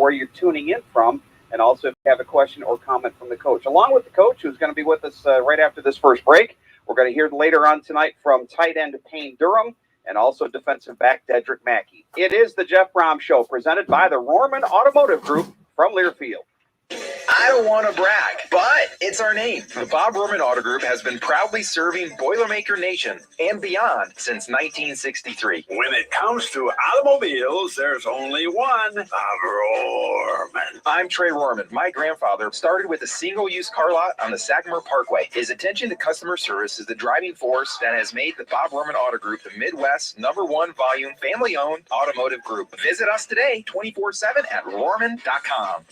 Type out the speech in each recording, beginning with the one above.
where you're tuning in from, and also if you have a question or comment from the coach. Along with the coach, who's going to be with us right after this first break, we're going to hear later on tonight from tight end Payne Durham and also defensive back Dedrick Mackey. It is the Jeff Brom Show, presented by the Rohrman Automotive Group from Learfield. I don't want to brag, but it's our name. The Bob Rohrman Auto Group has been proudly serving Boilermaker Nation and beyond since 1963. When it comes to automobiles, there's only one, Bob Rohrman. I'm Trey Rohrman. My grandfather started with a single-use car lot on the Sagamore Parkway. His attention to customer service is the driving force that has made the Bob Rohrman Auto Group the Midwest's #1 volume family-owned automotive group. Visit us today 24/7 at Rohrman.com.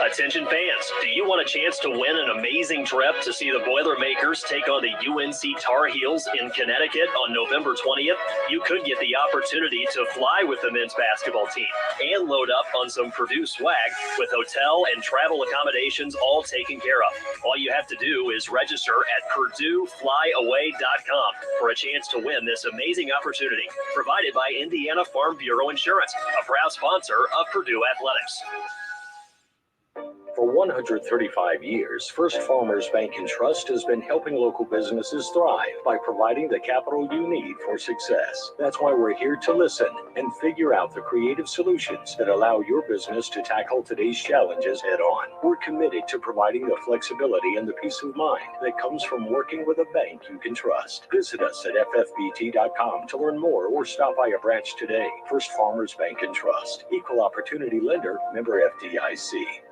Attention fans, do you want a chance to win an amazing trip to see the Boilermakers take on the UNC Tar Heels in Connecticut on November 20th? You could get the opportunity to fly with the men's basketball team and load up on some Purdue swag with hotel and travel accommodations all taken care of. All you have to do is register at PurdueFlyAway.com for a chance to win this amazing opportunity, provided by Indiana Farm Bureau Insurance, a proud sponsor of Purdue Athletics. For 135 years, First Farmers Bank and Trust has been helping local businesses thrive by providing the capital you need for success. That's why we're here to listen and figure out the creative solutions that allow your business to tackle today's challenges head on. We're committed to providing the flexibility and the peace of mind that comes from working with a bank you can trust. Visit us at ffbt.com to learn more or stop by a branch today. First Farmers Bank and Trust. Equal Opportunity Lender, member FDIC.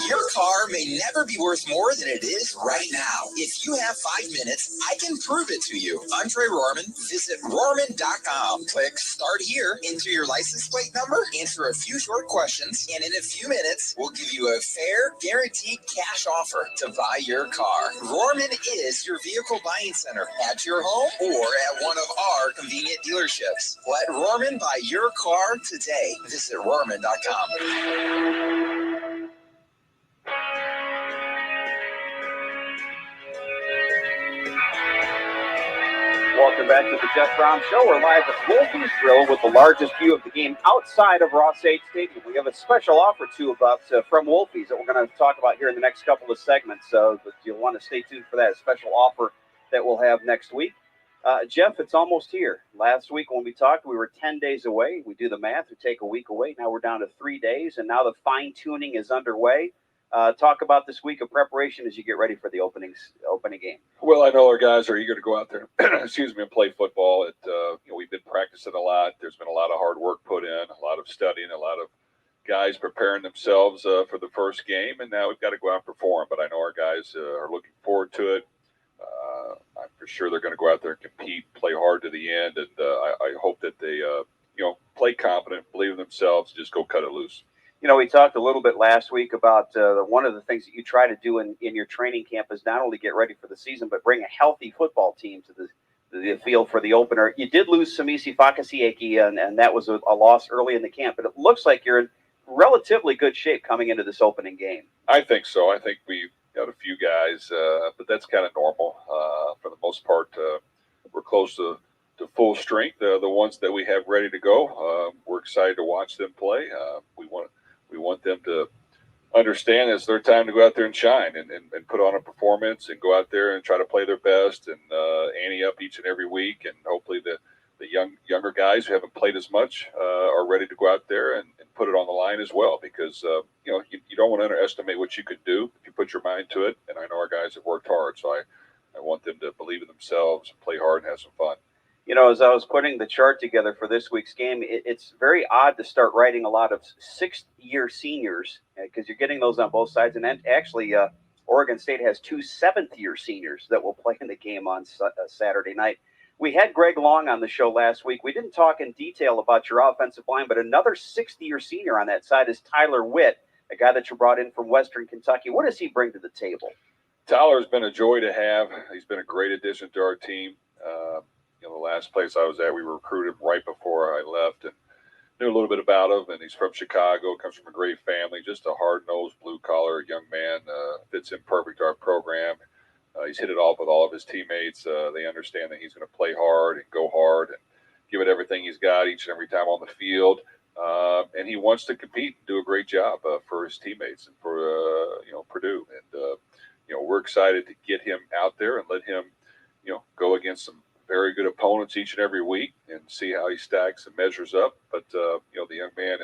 Your car may never be worth more than it is right now. If you have 5 minutes, I can prove it to you. I'm Trey Rohrman. Visit Rohrman.com. Click Start Here, enter your license plate number, answer a few short questions, and in a few minutes, we'll give you a fair, guaranteed cash offer to buy your car. Rohrman is your vehicle buying center at your home or at one of our convenient dealerships. Let Rohrman buy your car today. Visit Rohrman.com. Welcome back to the Jeff Brom Show. We're live at Wolfie's Grill with the largest view of the game outside of Ross-Ade Stadium. We have a special offer, too, from Wolfie's that we're going to talk about here in the next couple of segments. So you'll want to stay tuned for that special offer that we'll have next week. Jeff, it's almost here. Last week when we talked, we were 10 days away. We do the math. We take a week away. Now we're down to 3 days, and now the fine-tuning is underway. Talk about this week of preparation as you get ready for the opening game. Well, I know our guys are eager to go out there, and play football. We've been practicing a lot. There's been a lot of hard work put in, a lot of studying, a lot of guys preparing themselves for the first game, and now we've got to go out and perform. But I know our guys are looking forward to it. I'm for sure they're going to go out there and compete, play hard to the end, and I hope that they play confident, believe in themselves, just go cut it loose. We talked a little bit last week about one of the things that you try to do in your training camp is not only get ready for the season, but bring a healthy football team to the field for the opener. You did lose Samisi Fakasieki, and that was a loss early in the camp, but it looks like you're in relatively good shape coming into this opening game. I think so. I think we've got a few guys, but that's kind of normal. For the most part, we're close to full strength. The ones that we have ready to go, we're excited to watch them play. We want them to understand it's their time to go out there and shine and put on a performance and go out there and try to play their best and ante up each and every week. And hopefully the younger guys who haven't played as much are ready to go out there and put it on the line as well, because you don't want to underestimate what you could do if you put your mind to it. And I know our guys have worked hard, so I want them to believe in themselves, play hard, and have some fun. As I was putting the chart together for this week's game, it's very odd to start writing a lot of sixth-year seniors because you're getting those on both sides. And then actually, Oregon State has 2 seventh-year seniors that will play in the game on Saturday night. We had Greg Long on the show last week. We didn't talk in detail about your offensive line, but another sixth-year senior on that side is Tyler Witt, a guy that you brought in from Western Kentucky. What does he bring to the table? Tyler's been a joy to have. He's been a great addition to our team. The last place I was at, we recruited him right before I left and knew a little bit about him. And he's from Chicago, comes from a great family, just a hard-nosed, blue-collar young man. Fits in perfect to our program. He's hit it off with all of his teammates. They understand that he's going to play hard and go hard and give it everything he's got each and every time on the field. and he wants to compete and do a great job for his teammates and for Purdue. And we're excited to get him out there and let him go against some very good opponents each and every week and see how he stacks and measures up. But the young man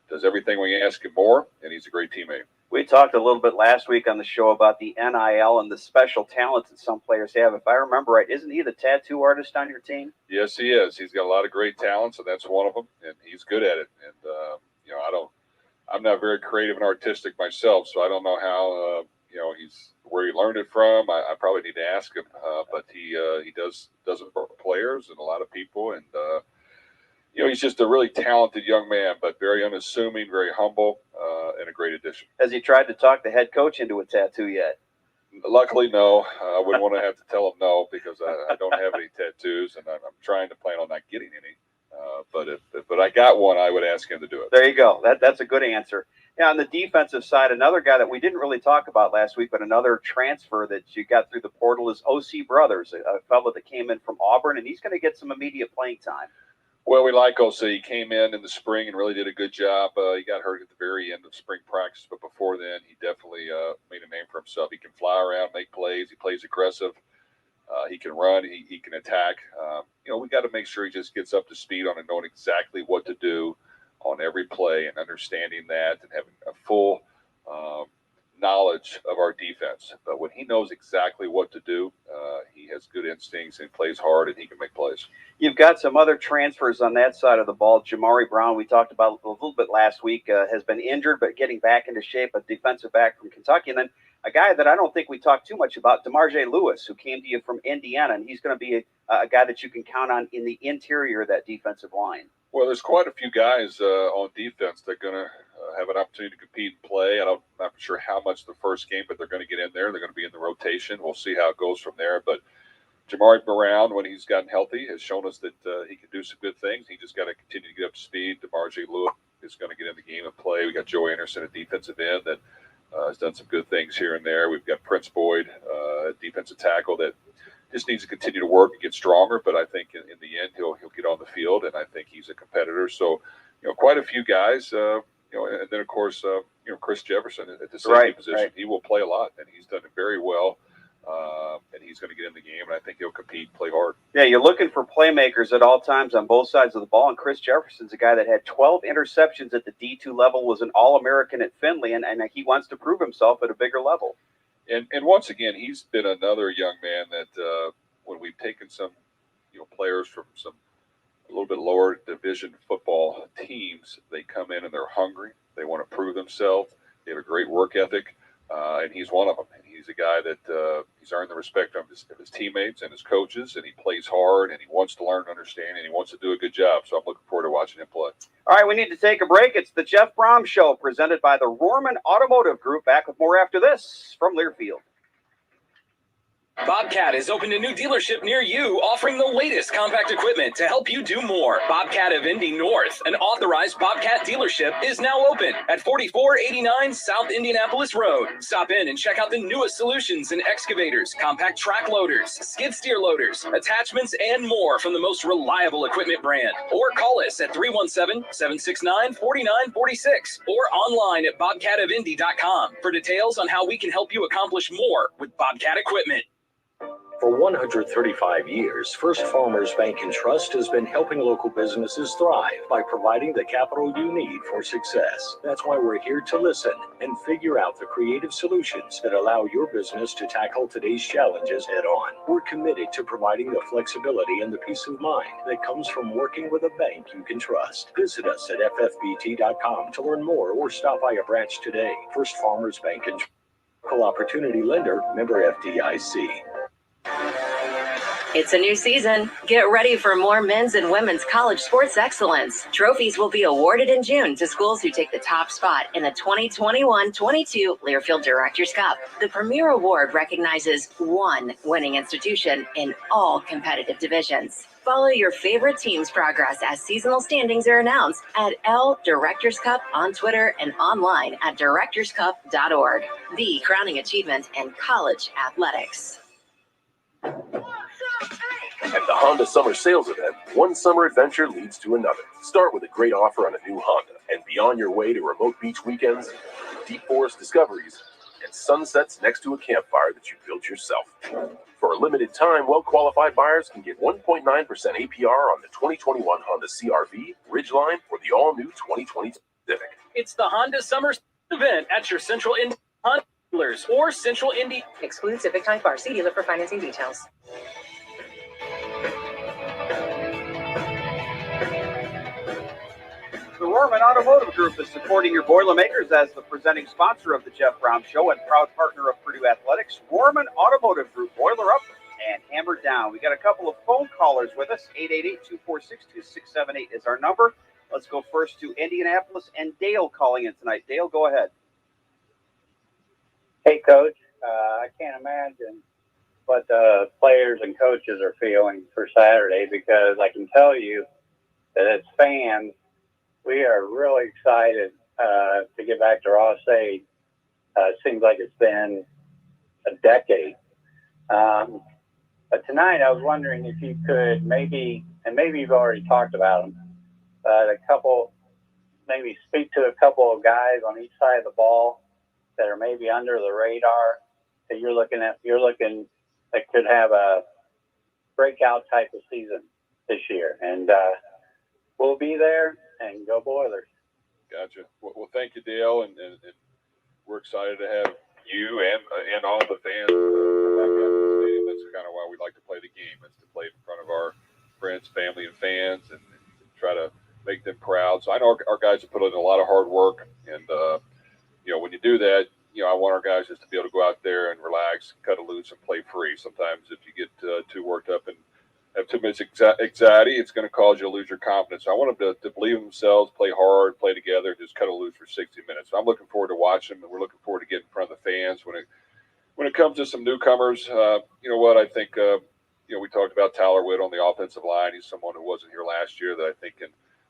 does everything we ask him more, and he's a great teammate. We talked a little bit last week on the show about the NIL and the special talents that some players have. If I remember right, isn't he the tattoo artist on your team? Yes, he is. He's got a lot of great talents, and that's one of them, and he's good at it. And I'm not very creative and artistic myself, so I don't know how he's where he learned it from. I probably need to ask him, but he does it for players and a lot of people, and he's just a really talented young man, but very unassuming, very humble, and a great addition. Has he tried to talk the head coach into a tattoo yet? Luckily, no. I wouldn't want to have to tell him no because I don't have any tattoos, and I'm trying to plan on not getting any. But I got one, I would ask him to do it. There you go. That's a good answer. Yeah, on the defensive side, another guy that we didn't really talk about last week, but another transfer that you got through the portal is O.C. Brothers, a fellow that came in from Auburn, and he's going to get some immediate playing time. Well, we like O.C. He came in the spring and really did a good job. He got hurt at the very end of spring practice, but before then, he definitely made a name for himself. He can fly around, make plays. He plays aggressive. He can run. He can attack. We got to make sure he just gets up to speed on it, knowing exactly what to do on every play and understanding that and having a full knowledge of our defense. But when he knows exactly what to do, he has good instincts and plays hard, and he can make plays. You've got some other transfers on that side of the ball. Jamari Brown, we talked about a little bit last week, has been injured but getting back into shape, a defensive back from Kentucky. And then a guy that I don't think we talked too much about, DeMarjay Lewis, who came to you from Indiana, and he's going to be a guy that you can count on in the interior of that defensive line. Well, there's quite a few guys on defense that are going to have an opportunity to compete and play. I'm not sure how much the first game, but they're going to get in there. They're going to be in the rotation. We'll see how it goes from there. But Jamari Brown, when he's gotten healthy, has shown us that he can do some good things. He just got to continue to get up to speed. DeMarjay Lewis is going to get in the game and play. We got Joe Anderson at defensive end that has done some good things here and there. We've got Prince Boyd, defensive tackle, that just needs to continue to work and get stronger. But I think in the end, he'll get on the field, and I think he's a competitor. So, quite a few guys. And then of course, Chris Jefferson at the safety position. Right. He will play a lot, and he's done it very well. And he's going to get in the game, and I think he'll compete, play hard. Yeah, you're looking for playmakers at all times on both sides of the ball, and Chris Jefferson's a guy that had 12 interceptions at the D2 level, was an All-American at Findlay, and he wants to prove himself at a bigger level. And once again, he's been another young man that when we've taken some players from some a little bit lower division football teams, they come in and they're hungry. They want to prove themselves. They have a great work ethic, and he's one of them. And he's a guy that he's earned the respect of his teammates and his coaches, and he plays hard, and he wants to learn and understand, and he wants to do a good job. So I'm looking forward to watching him play. All right, we need to take a break. It's the Jeff Brom Show, presented by the Rohrman Automotive Group. Back with more after this from Learfield. Bobcat has opened a new dealership near you, offering the latest compact equipment to help you do more. Bobcat of Indy North, an authorized Bobcat dealership, is now open at 4489 South Indianapolis Road. Stop in and check out the newest solutions in excavators, compact track loaders, skid steer loaders, attachments, and more from the most reliable equipment brand. Or call us at 317-769-4946 or online at bobcatofindy.com for details on how we can help you accomplish more with Bobcat equipment. For 135 years, First Farmers Bank and Trust has been helping local businesses thrive by providing the capital you need for success. That's why we're here to listen and figure out the creative solutions that allow your business to tackle today's challenges head on. We're committed to providing the flexibility and the peace of mind that comes from working with a bank you can trust. Visit us at ffbt.com to learn more or stop by a branch today. First Farmers Bank and Trust. Equal Opportunity Lender, member FDIC. It's a new season. Get ready for more men's and women's college sports excellence. Trophies will be awarded in June to schools who take the top spot in the 2021-22 Learfield Directors Cup. The premier award recognizes one winning institution in all competitive divisions. Follow your favorite team's progress as seasonal standings are announced at L Directors Cup on Twitter and online at directorscup.org. The crowning achievement in college athletics. At the Honda Summer Sales Event, one summer adventure leads to another. Start with a great offer on a new Honda, and be on your way to remote beach weekends, deep forest discoveries, and sunsets next to a campfire that you built yourself. For a limited time, well-qualified buyers can get 1.9% APR on the 2021 Honda CR-V, Ridgeline, or the all-new 2020 Civic. It's the Honda Summer Event at your Central Indy Honda dealers or Central Indy. Exclude Civic Type R. See dealer for financing details. The Rorman Automotive Group is supporting your Boilermakers as the presenting sponsor of the Jeff Brown Show and proud partner of Purdue Athletics. Rorman Automotive Group, boiler up and hammer down. We got a couple of phone callers with us. 888-246-2678 is our number. Let's go first to Indianapolis and Dale calling in tonight. Dale, go ahead. Hey, Coach. I can't imagine what the players and coaches are feeling for Saturday, because I can tell you that as fans, we are really excited to get back to Ross-Ade. It seems like it's been a decade. But tonight I was wondering if you could maybe you've already talked about them, but maybe speak to a couple of guys on each side of the ball that are maybe under the radar that you're looking that could have a breakout type of season this year. And we'll be there, and go Boilers. Gotcha. Well, thank you, Dale, and we're excited to have you and all the fans back at the stadium. That's kind of why we like to play the game. It's to play in front of our friends, family, and fans, and try to make them proud. So I know our guys have put in a lot of hard work, and when you do that, I want our guys just to be able to go out there and relax, cut it loose, and play free. Sometimes if you get too worked up and have too much anxiety, it's going to cause you to lose your confidence. So I want them to believe in themselves, play hard, play together, and just cut it loose for 60 minutes. So I'm looking forward to watching them, and we're looking forward to getting in front of the fans. When it comes to some newcomers, you know what, I think we talked about Tyler Witt on the offensive line. He's someone who wasn't here last year that I think can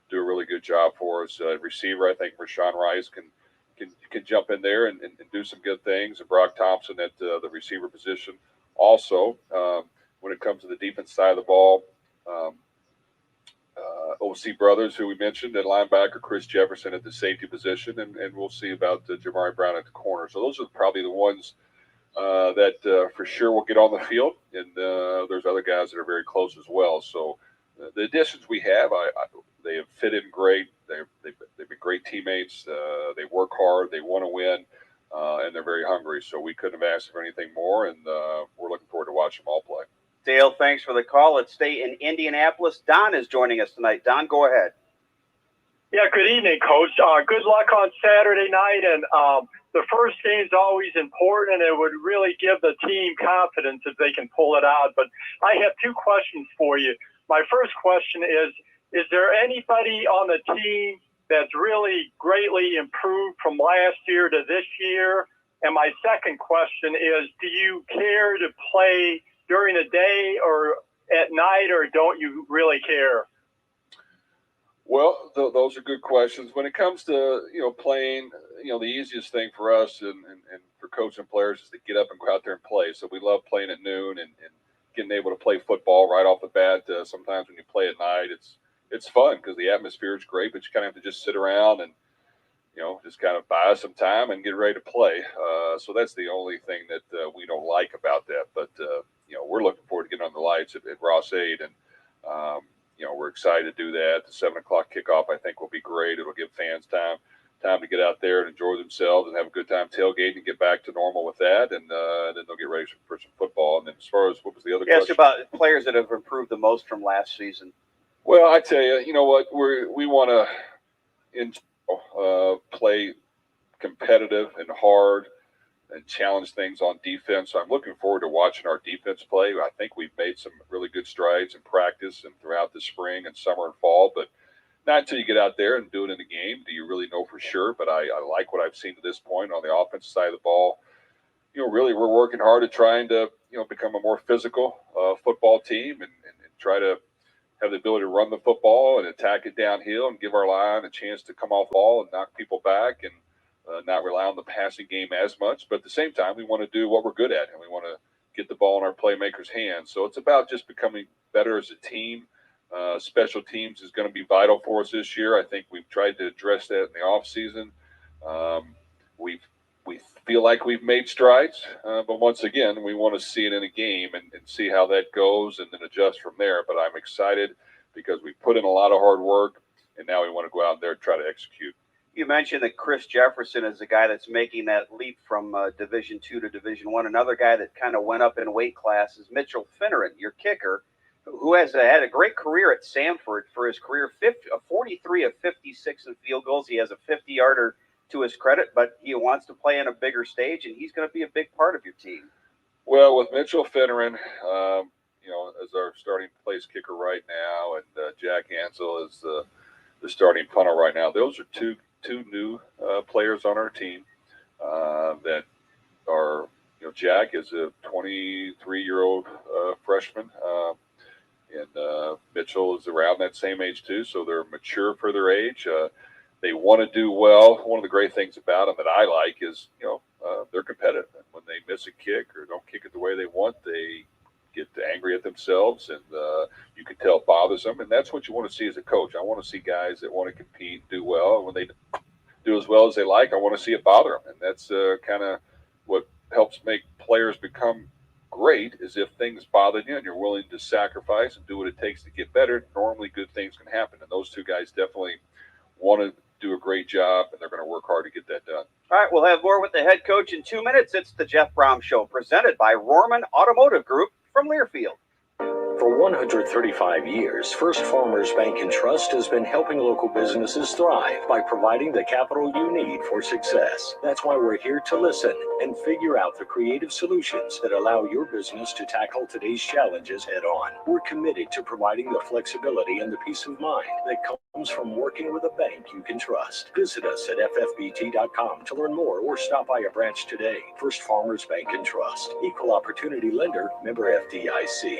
do a really good job for us. Receiver, I think Rashawn Rice can jump in there and do some good things. And Brock Thompson at the receiver position. Also, when it comes to the defense side of the ball, OC Brothers, who we mentioned, at linebacker, Chris Jefferson at the safety position, and we'll see about Jamari Brown at the corner. So those are probably the ones that for sure will get on the field, and there's other guys that are very close as well. So the additions we have, they have fit in great. They've been great teammates. They work hard. They want to win, and they're very hungry. So we couldn't have asked for anything more, and we're looking forward to watching them all play. Dale, thanks for the call. Let's stay in Indianapolis. Don is joining us tonight. Don, go ahead. Yeah, good evening, Coach. Good luck on Saturday night. And the first game is always important, and it would really give the team confidence if they can pull it out. But I have two questions for you. My first question is there anybody on the team that's really greatly improved from last year to this year? And my second question is, do you care to play during the day or at night, or don't you really care? Well, those are good questions. When it comes to, playing, the easiest thing for us and for coaching players is to get up and go out there and play. So we love playing at noon and getting able to play football right off the bat. Sometimes when you play at night, it's fun because the atmosphere is great, but you kind of have to just sit around and, just kind of buy some time and get ready to play. So that's the only thing that we don't like about that. But, we're looking forward to getting on the lights at Ross-Ade, and, we're excited to do that. The 7 o'clock kickoff, I think, will be great. It'll give fans time to get out there and enjoy themselves and have a good time tailgating and get back to normal with that. And then they'll get ready for some football. And then as far as what was the other question? Yes, about players that have improved the most from last season. Well, I tell you, you know what? We want to play competitive and hard and challenge things on defense. So I'm looking forward to watching our defense play. I think we've made some really good strides in practice and throughout the spring and summer and fall, but not until you get out there and do it in the game do you really know for sure. But I like what I've seen to this point on the offensive side of the ball. Really we're working hard at trying to, become a more physical football team and try to have the ability to run the football and attack it downhill and give our line a chance to come off the ball and knock people back and not rely on the passing game as much. But at the same time, we want to do what we're good at, and we want to get the ball in our playmakers' hands. So it's about just becoming better as a team. Special teams is going to be vital for us this year. I think we've tried to address that in the offseason. We feel like we've made strides, but once again, we want to see it in a game and see how that goes and then adjust from there. But I'm excited because we put in a lot of hard work, and now we want to go out there and try to execute. You mentioned that Chris Jefferson is the guy that's making that leap from Division II to Division I. Another guy that kind of went up in weight class is Mitchell Finneran, your kicker, who has had a great career at Samford for his career, 43 of 56 in field goals. He has a 50-yarder to his credit, but he wants to play in a bigger stage, and he's going to be a big part of your team. Well, with Mitchell Finneran, as our starting place kicker right now, and Jack Ansel is the starting punter right now. Those are two new players on our team that are, Jack is a 23-year-old freshman, and Mitchell is around that same age too, so they're mature for their age. They want to do well. One of the great things about them that I like is, they're competitive. And when they miss a kick or don't kick it the way they want, they get angry at themselves, and you can tell it bothers them. And that's what you want to see as a coach. I want to see guys that want to compete, do well. And when they do as well as they like, I want to see it bother them. And that's kind of what helps make players become great, is if things bother you and you're willing to sacrifice and do what it takes to get better, normally good things can happen. And those two guys definitely want to do a great job, and they're going to work hard to get that done. All right, we'll have more with the head coach in 2 minutes. It's the Jeff Brown Show, presented by Rohrman Automotive Group from Learfield. For 135 years, First Farmers Bank and Trust has been helping local businesses thrive by providing the capital you need for success. That's why we're here to listen and figure out the creative solutions that allow your business to tackle today's challenges head on. We're committed to providing the flexibility and the peace of mind that comes from working with a bank you can trust. Visit us at ffbt.com to learn more or stop by a branch today. First Farmers Bank and Trust, equal opportunity lender, member FDIC.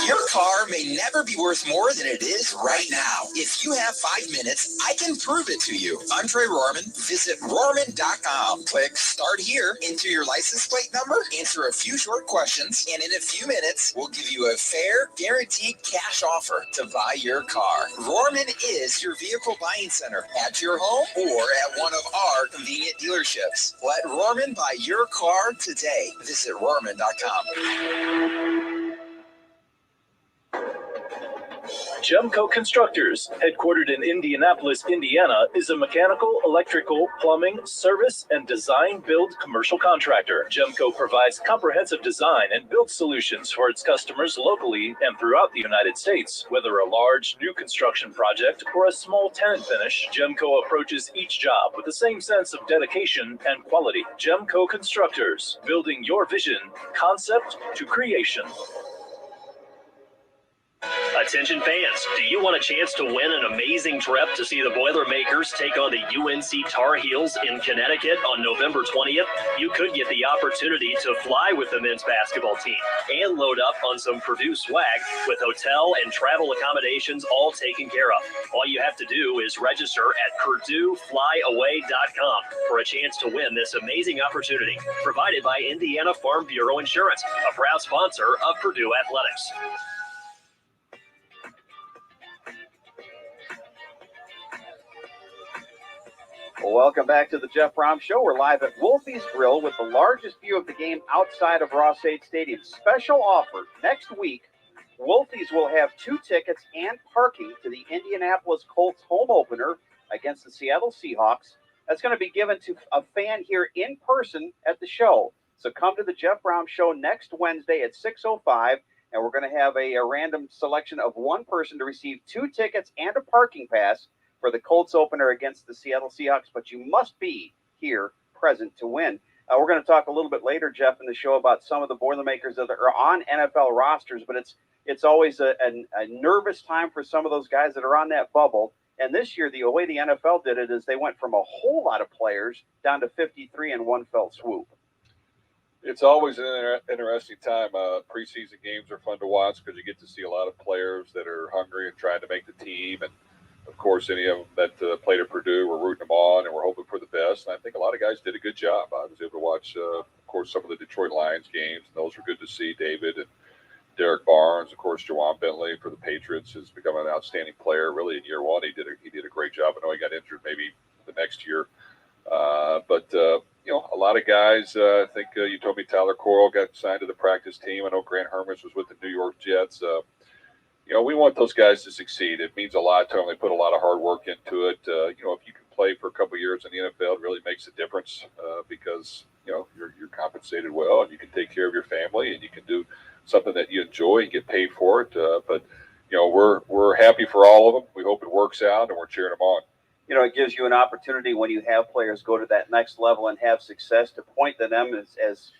Your car may never be worth more than it is right now. If you have 5 minutes, I can prove it to you. I'm Trey Rohrman. Visit Rohrman.com. Click Start Here, enter your license plate number, answer a few short questions, and in a few minutes, we'll give you a fair, guaranteed cash offer to buy your car. Rohrman is your vehicle buying center at your home or at one of our convenient dealerships. Let Rohrman buy your car today. Visit Rohrman.com. Gemco Constructors, headquartered in Indianapolis, Indiana, is a mechanical, electrical, plumbing, service, and design-build commercial contractor. Gemco provides comprehensive design and build solutions for its customers locally and throughout the United States. Whether a large, new construction project or a small tenant finish, Gemco approaches each job with the same sense of dedication and quality. Gemco Constructors, building your vision, concept to creation. Attention fans, do you want a chance to win an amazing trip to see the Boilermakers take on the UNC Tar Heels in Connecticut on November 20th? You could get the opportunity to fly with the men's basketball team and load up on some Purdue swag with hotel and travel accommodations all taken care of. All you have to do is register at PurdueFlyAway.com for a chance to win this amazing opportunity, provided by Indiana Farm Bureau Insurance, a proud sponsor of Purdue Athletics. Well, welcome back to the Jeff Brown Show. We're live at Wolfie's Grill with the largest view of the game outside of Ross-Ade Stadium. Special offer. Next week, Wolfie's will have 2 tickets and parking to the Indianapolis Colts home opener against the Seattle Seahawks. That's going to be given to a fan here in person at the show. So come to the Jeff Brown Show next Wednesday at 6:05, and we're going to have a random selection of one person to receive 2 tickets and a parking pass for the Colts opener against the Seattle Seahawks, but you must be here present to win. We're going to talk a little bit later, Jeff, in the show about some of the Boilermakers that are on NFL rosters, but it's always a nervous time for some of those guys that are on that bubble. And this year, the way the NFL did it is they went from a whole lot of players down to 53 in one fell swoop. It's always an interesting time. Preseason games are fun to watch because you get to see a lot of players that are hungry and trying to make the team. And of course, any of them that played at Purdue, we're rooting them on, and we're hoping for the best. And I think a lot of guys did a good job. I was able to watch course, some of the Detroit Lions games. And those were good to see. David and Derek Barnes, of course, Jawan Bentley for the Patriots has become an outstanding player. Really, in year one, he did a great job. I know he got injured maybe the next year, but a lot of guys. I think you told me Tyler Coyle got signed to the practice team. I know Grant Hermes was with the New York Jets. We want those guys to succeed. It means a lot to them. They put a lot of hard work into it. If you can play for a couple of years in the NFL, it really makes a difference because you're compensated well and you can take care of your family and you can do something that you enjoy and get paid for it. But we're happy for all of them. We hope it works out and we're cheering them on. It gives you an opportunity when you have players go to that next level and have success to point to them as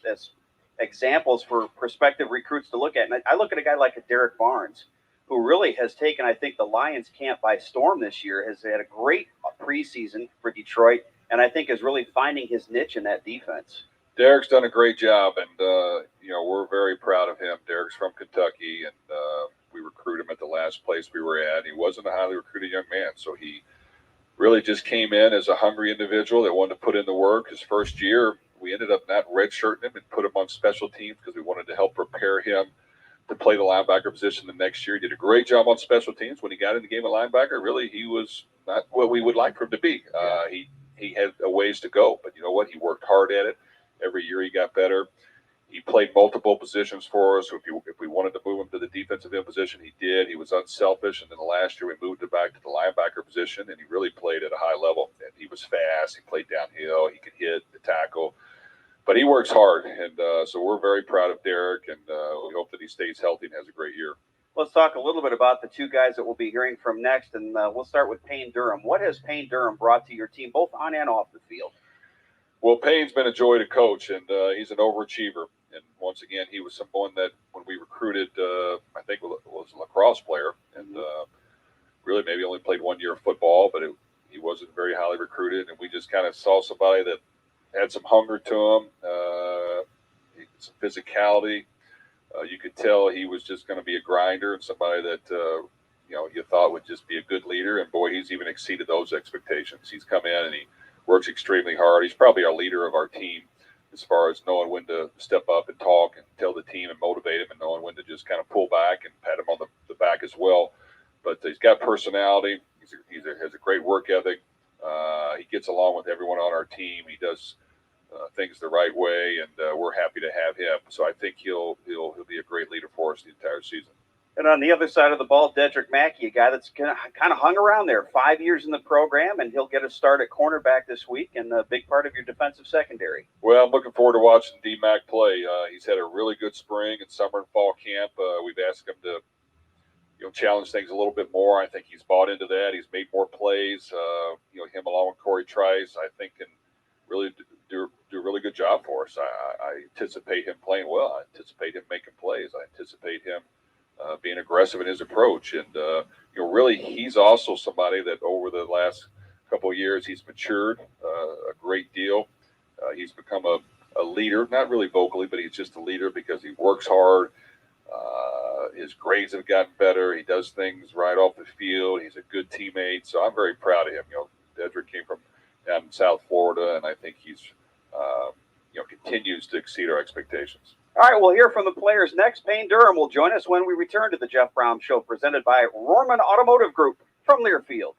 examples for prospective recruits to look at. And I look at a guy like a Derek Barnes, who really has taken, I think, the Lions camp by storm this year, has had a great preseason for Detroit, and I think is really finding his niche in that defense. Derek's done a great job, and we're very proud of him. Derek's from Kentucky, and we recruited him at the last place we were at. He wasn't a highly recruited young man, so he really just came in as a hungry individual that wanted to put in the work. His first year, we ended up not redshirting him and put him on special teams because we wanted to help prepare him to play the linebacker position the next year. He did a great job on special teams. When he got in the game of linebacker, really, he was not what we would like for him to be. He had a ways to go, but you know what? He worked hard at it. Every year he got better. He played multiple positions for us. If we wanted to move him to the defensive end position, he did. He was unselfish. And then the last year we moved him back to the linebacker position, and he really played at a high level. And he was fast. He played downhill. He could hit the tackle. But he works hard, and so we're very proud of Derek, and we hope that he stays healthy and has a great year. Let's talk a little bit about the two guys that we'll be hearing from next, and we'll start with Payne Durham. What has Payne Durham brought to your team, both on and off the field? Well, Payne's been a joy to coach, and he's an overachiever. And once again, he was someone that when we recruited, I think was a lacrosse player, and really maybe only played 1 year of football, but he wasn't very highly recruited, and we just kind of saw somebody that had some hunger to him, some physicality. You could tell he was just going to be a grinder and somebody that, you thought would just be a good leader. And, boy, he's even exceeded those expectations. He's come in and he works extremely hard. He's probably our leader of our team as far as knowing when to step up and talk and tell the team and motivate him and knowing when to just kind of pull back and pat him on the back as well. But he's got personality. He has a great work ethic. He gets along with everyone on our team. He does things the right way, and we're happy to have him. So I think he'll be a great leader for us the entire season. And on the other side of the ball, Dedrick Mackey, a guy that's kind of hung around there, 5 years in the program, and he'll get a start at cornerback this week and a big part of your defensive secondary. Well, I'm looking forward to watching D-Mac play. He's had a really good spring and summer and fall camp. We've asked him to challenge things a little bit more. I think he's bought into that. He's made more plays. Him along with Corey Trice, I think, can really do a really good job for us. I anticipate him playing well. I anticipate him making plays. I anticipate him being aggressive in his approach. And, really he's also somebody that over the last couple of years, he's matured a great deal. He's become a leader, not really vocally, but he's just a leader because he works hard. His grades have gotten better. He does things right off the field. He's a good teammate. So I'm very proud of him. Dedrick came from down in South Florida, and I think he's, continues to exceed our expectations. All right, we'll hear from the players next. Payne Durham will join us when we return to the Jeff Brown Show, presented by Rorman Automotive Group from Learfield.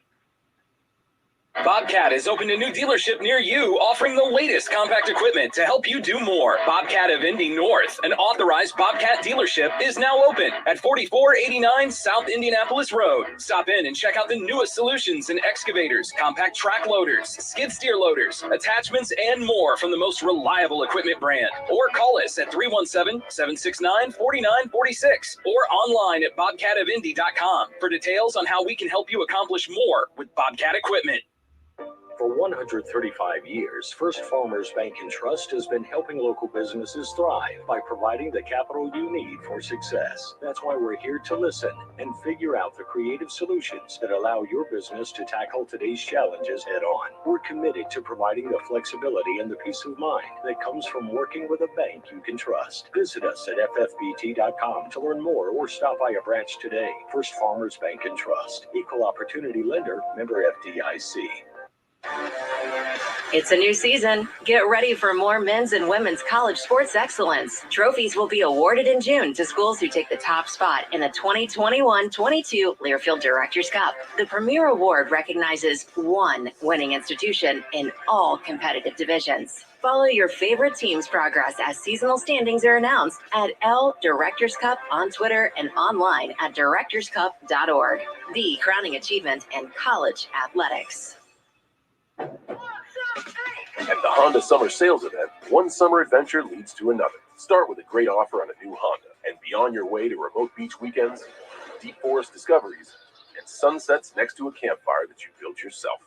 Bobcat has opened a new dealership near you, offering the latest compact equipment to help you do more. Bobcat of Indy North, an authorized Bobcat dealership, is now open at 4489 South Indianapolis Road. Stop in and check out the newest solutions in excavators, compact track loaders, skid steer loaders, attachments, and more from the most reliable equipment brand. Or call us at 317-769-4946 or online at bobcatofindy.com for details on how we can help you accomplish more with Bobcat equipment. For 135 years, First Farmers Bank and Trust has been helping local businesses thrive by providing the capital you need for success. That's why we're here to listen and figure out the creative solutions that allow your business to tackle today's challenges head on. We're committed to providing the flexibility and the peace of mind that comes from working with a bank you can trust. Visit us at ffbt.com to learn more or stop by a branch today. First Farmers Bank and Trust, equal opportunity lender, member FDIC. It's a new season. Get ready for more men's and women's college sports excellence. Trophies will be awarded in June to schools who take the top spot in the 2021-22 Learfield Directors Cup. The premier award recognizes one winning institution in all competitive divisions. Follow your favorite team's progress as seasonal standings are announced at L Directors Cup on Twitter and online at directorscup.org. The crowning achievement in college athletics. At the Honda Summer Sales Event, one summer adventure leads to another. Start with a great offer on a new Honda and be on your way to remote beach weekends, deep forest discoveries, and sunsets next to a campfire that you built yourself.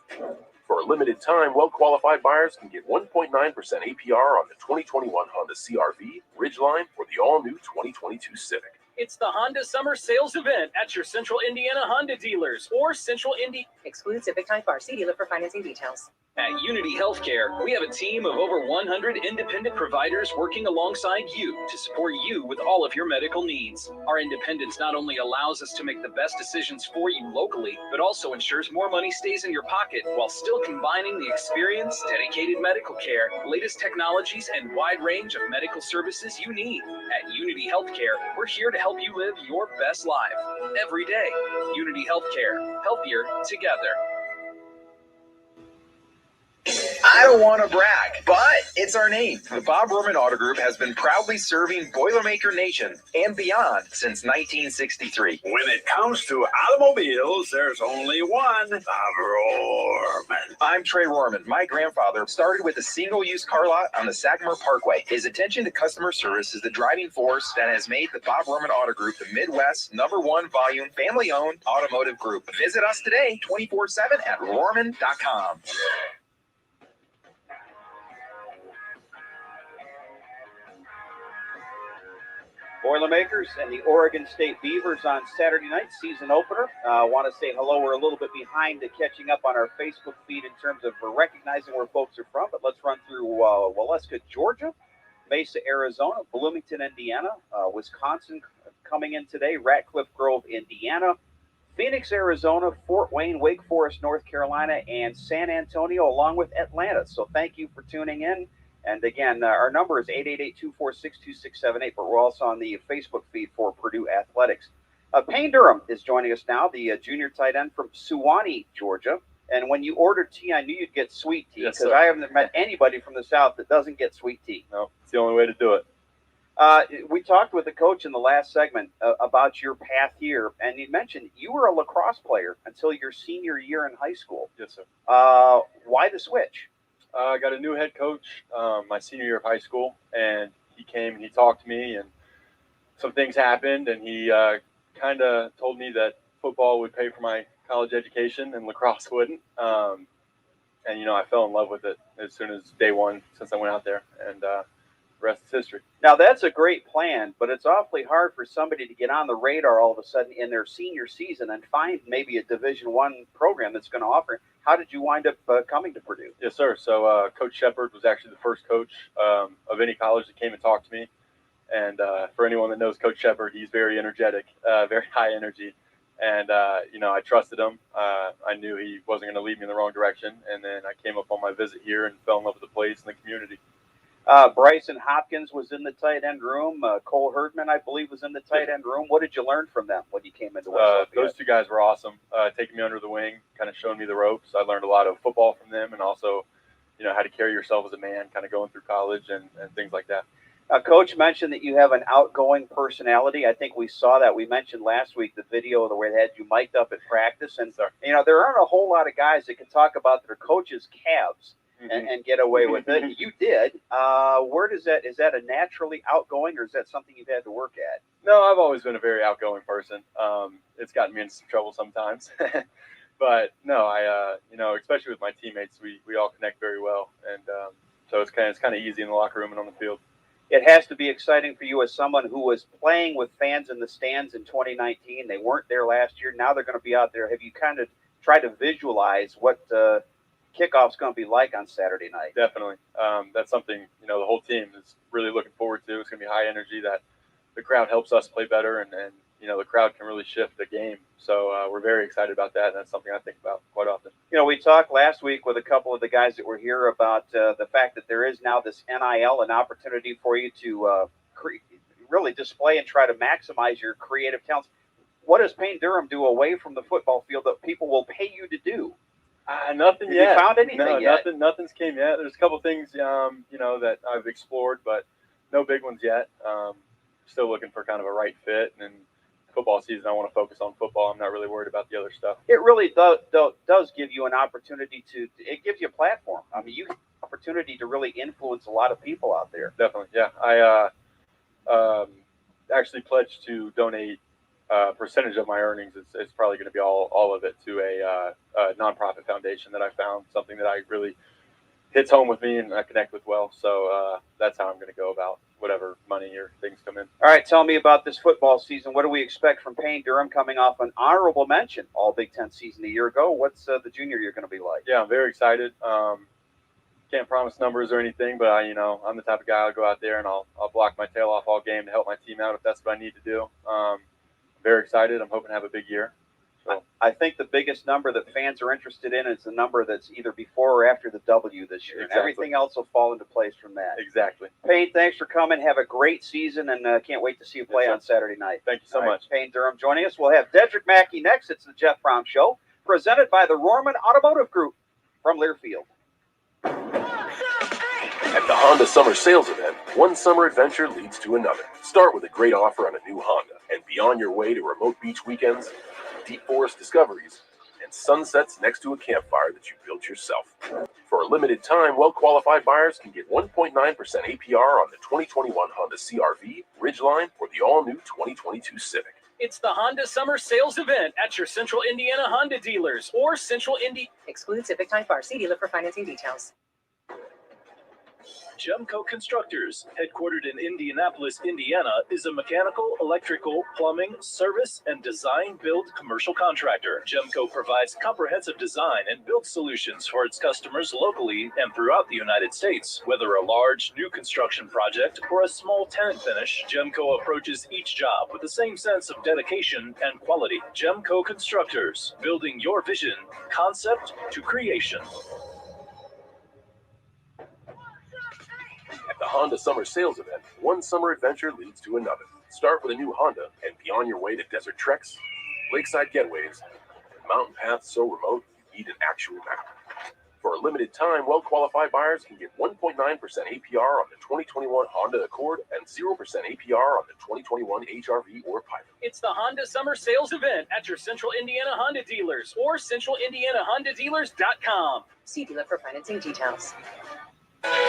For a limited time, well-qualified buyers can get 1.9% APR on the 2021 Honda CR-V, Ridgeline, or the all-new 2022 Civic. It's the Honda Summer Sales Event at your Central Indiana Honda dealers or Central Indy. Excludes Civic Type R. See dealer for financing details. At Unity Healthcare, we have a team of over 100 independent providers working alongside you to support you with all of your medical needs. Our independence not only allows us to make the best decisions for you locally, but also ensures more money stays in your pocket while still combining the experience, dedicated medical care, latest technologies, and wide range of medical services you need. At Unity Healthcare, we're here to help you live your best life every day. Unity Healthcare, healthier together. I don't want to brag, but it's our name. The Bob Roman Auto Group has been proudly serving Boilermaker Nation and beyond since 1963. When it comes to automobiles, there's only one, Bob Rohrman. I'm Trey Rohrman. My grandfather started with a single-use car lot on the Sagamore Parkway. His attention to customer service is the driving force that has made the Bob Roman Auto Group the Midwest's #1 volume, family-owned automotive group. Visit us today, 24/7 at Rohrman.com. Boilermakers and the Oregon State Beavers on Saturday night, season opener. Want to say hello. We're a little bit behind catching up on our Facebook feed in terms of recognizing where folks are from, but let's run through Waleska, Georgia, Mesa, Arizona, Bloomington, Indiana, Wisconsin coming in today, Ratcliffe Grove, Indiana, Phoenix, Arizona, Fort Wayne, Wake Forest, North Carolina, and San Antonio, along with Atlanta. So thank you for tuning in. And again, our number is 888-246-2678, but we're also on the Facebook feed for Purdue Athletics. Payne Durham is joining us now, the junior tight end from Suwanee, Georgia. And when you ordered tea, I knew you'd get sweet tea, because I haven't met anybody from the South that doesn't get sweet tea. No, it's the only way to do it. We talked with the coach in the last segment about your path here, and you mentioned you were a lacrosse player until your senior year in high school. Yes, sir. Why the switch? I got a new head coach my senior year of high school, and he came and he talked to me, and some things happened, and he kind of told me that football would pay for my college education and lacrosse wouldn't. And, I fell in love with it as soon as day one since I went out there, and the rest is history. Now, that's a great plan, but it's awfully hard for somebody to get on the radar all of a sudden in their senior season and find maybe a Division I program that's going to offer. How did you wind up coming to Purdue? Yes, sir. So Coach Shepard was actually the first coach of any college that came and talked to me. And for anyone that knows Coach Shepard, he's very energetic, very high energy. And, I trusted him. I knew he wasn't going to lead me in the wrong direction. And then I came up on my visit here and fell in love with the place and the community. Bryson Hopkins was in the tight end room. Cole Herdman, I believe, was in the tight end room. What did you learn from them when you came into West Those two guys were awesome, taking me under the wing, kind of showing me the ropes. I learned a lot of football from them, and also, how to carry yourself as a man, kind of going through college and things like that. Coach mentioned that you have an outgoing personality. I think we saw that. We mentioned last week the video where they had you mic'd up at practice. And, there aren't a whole lot of guys that can talk about their coaches' calves. And get away with it. You did. Is that a naturally outgoing, or is that something you've had to work at? No, I've always been a very outgoing person. It's gotten me into some trouble sometimes, but no, I especially with my teammates, we all connect very well, and so it's kind of easy in the locker room and on the field. It has to be exciting for you as someone who was playing with fans in the stands in 2019. They weren't there last year. Now they're going to be out there. Have you kind of tried to visualize what kickoff's going to be like on Saturday night? Definitely. That's something, the whole team is really looking forward to. It's going to be high energy that the crowd helps us play better. And the crowd can really shift the game. So we're very excited about that, and that's something I think about quite often. We talked last week with a couple of the guys that were here about the fact that there is now this NIL, an opportunity for you to really display and try to maximize your creative talents. What does Payne Durham do away from the football field that people will pay you to do? Nothing yet. Have you found anything no, yet? Nothing's came yet. There's a couple things, that I've explored, but no big ones yet. Still looking for kind of a right fit. And football season, I want to focus on football. I'm not really worried about the other stuff. It really does give you an opportunity it gives you a platform. I mean, you have an opportunity to really influence a lot of people out there. Definitely, yeah. I actually pledged to donate a percentage of my earnings. It's probably going to be all of it to a nonprofit foundation that I found, something that I really hits home with me and I connect with well. So that's how I'm going to go about whatever money or things come in. All right, tell me about this football season. What do we expect from Payne Durham coming off an honorable mention All Big Ten season a year ago? What's the junior year going to be like? Yeah, I'm very excited. Can't promise numbers or anything, but I'm the type of guy I'll go out there and I'll block my tail off all game to help my team out if that's what I need to do. Very excited. I'm hoping to have a big year. So I think the biggest number that fans are interested in is the number that's either before or after the W this year. Exactly. And everything else will fall into place from that. Exactly. Payne, thanks for coming. Have a great season, and can't wait to see you play on Saturday night. Thank you so much. Payne Durham joining us. We'll have Dedrick Mackey next. It's the Jeff Brown Show, presented by the Rorman Automotive Group from Learfield. At the Honda Summer Sales Event, one summer adventure leads to another. Start with a great offer on a new Honda, and be on your way to remote beach weekends, deep forest discoveries, and sunsets next to a campfire that you built yourself. For a limited time, well-qualified buyers can get 1.9% APR on the 2021 Honda CR-V, Ridgeline, or the all-new 2022 Civic. It's the Honda Summer Sales Event at your Central Indiana Honda dealers or Central Indy. Exclude Civic Type R. See dealer for financing details. Gemco Constructors, headquartered in Indianapolis, Indiana, is a mechanical, electrical, plumbing, service, and design-build commercial contractor. Gemco provides comprehensive design and build solutions for its customers locally and throughout the United States. Whether a large new construction project or a small tenant finish, Gemco approaches each job with the same sense of dedication and quality. Gemco Constructors, building your vision, concept to creation. At the Honda Summer Sales Event, one summer adventure leads to another. Start with a new Honda and be on your way to desert treks, lakeside getaways, and mountain paths so remote you need an actual map. For a limited time, well-qualified buyers can get 1.9% APR on the 2021 Honda Accord and 0% APR on the 2021 HR-V or Pilot. It's the Honda Summer Sales Event at your Central Indiana Honda dealers or CentralIndianaHondaDealers.com. See dealer for financing details.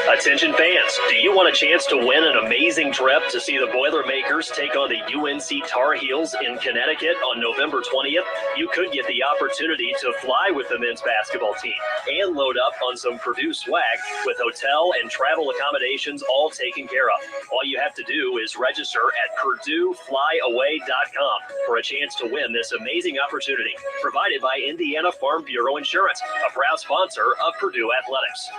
Attention fans, do you want a chance to win an amazing trip to see the Boilermakers take on the UNC Tar Heels in Connecticut on November 20th? You could get the opportunity to fly with the men's basketball team and load up on some Purdue swag with hotel and travel accommodations all taken care of. All you have to do is register at PurdueFlyAway.com for a chance to win this amazing opportunity, provided by Indiana Farm Bureau Insurance, a proud sponsor of Purdue Athletics.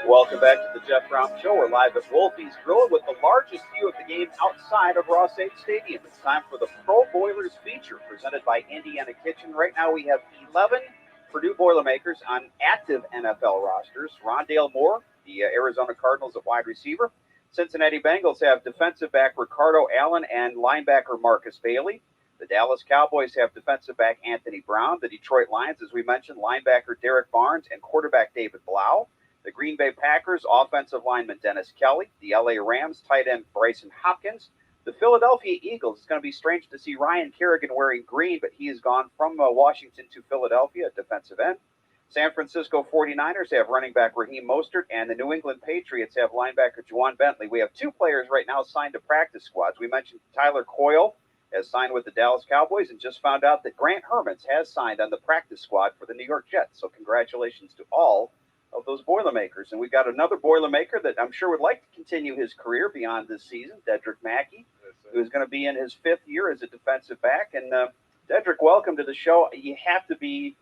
Welcome back to the Jeff Brown Show. We're live at Wolfie's Grill with the largest view of the game outside of Ross-Ade Stadium. It's time for the Pro Boilers feature presented by Indiana Kitchen. Right now we have 11 Purdue Boilermakers on active NFL rosters. Rondale Moore, the Arizona Cardinals at wide receiver. Cincinnati Bengals have defensive back Ricardo Allen and linebacker Marcus Bailey. The Dallas Cowboys have defensive back Anthony Brown. The Detroit Lions, as we mentioned, linebacker Derek Barnes and quarterback David Blau. The Green Bay Packers, offensive lineman Dennis Kelly. The LA Rams, tight end Bryson Hopkins. The Philadelphia Eagles, it's going to be strange to see Ryan Kerrigan wearing green, but he has gone from Washington to Philadelphia at defensive end. San Francisco 49ers have running back Raheem Mostert, and the New England Patriots have linebacker Juwan Bentley. We have two players right now signed to practice squads. We mentioned Tyler Coyle has signed with the Dallas Cowboys and just found out that Grant Hermans has signed on the practice squad for the New York Jets. So congratulations to all of those Boilermakers. And we've got another Boilermaker that I'm sure would like to continue his career beyond this season, Dedrick Mackey, who's going to be in his 5th year as a defensive back. And Dedrick, welcome to the show. You have to be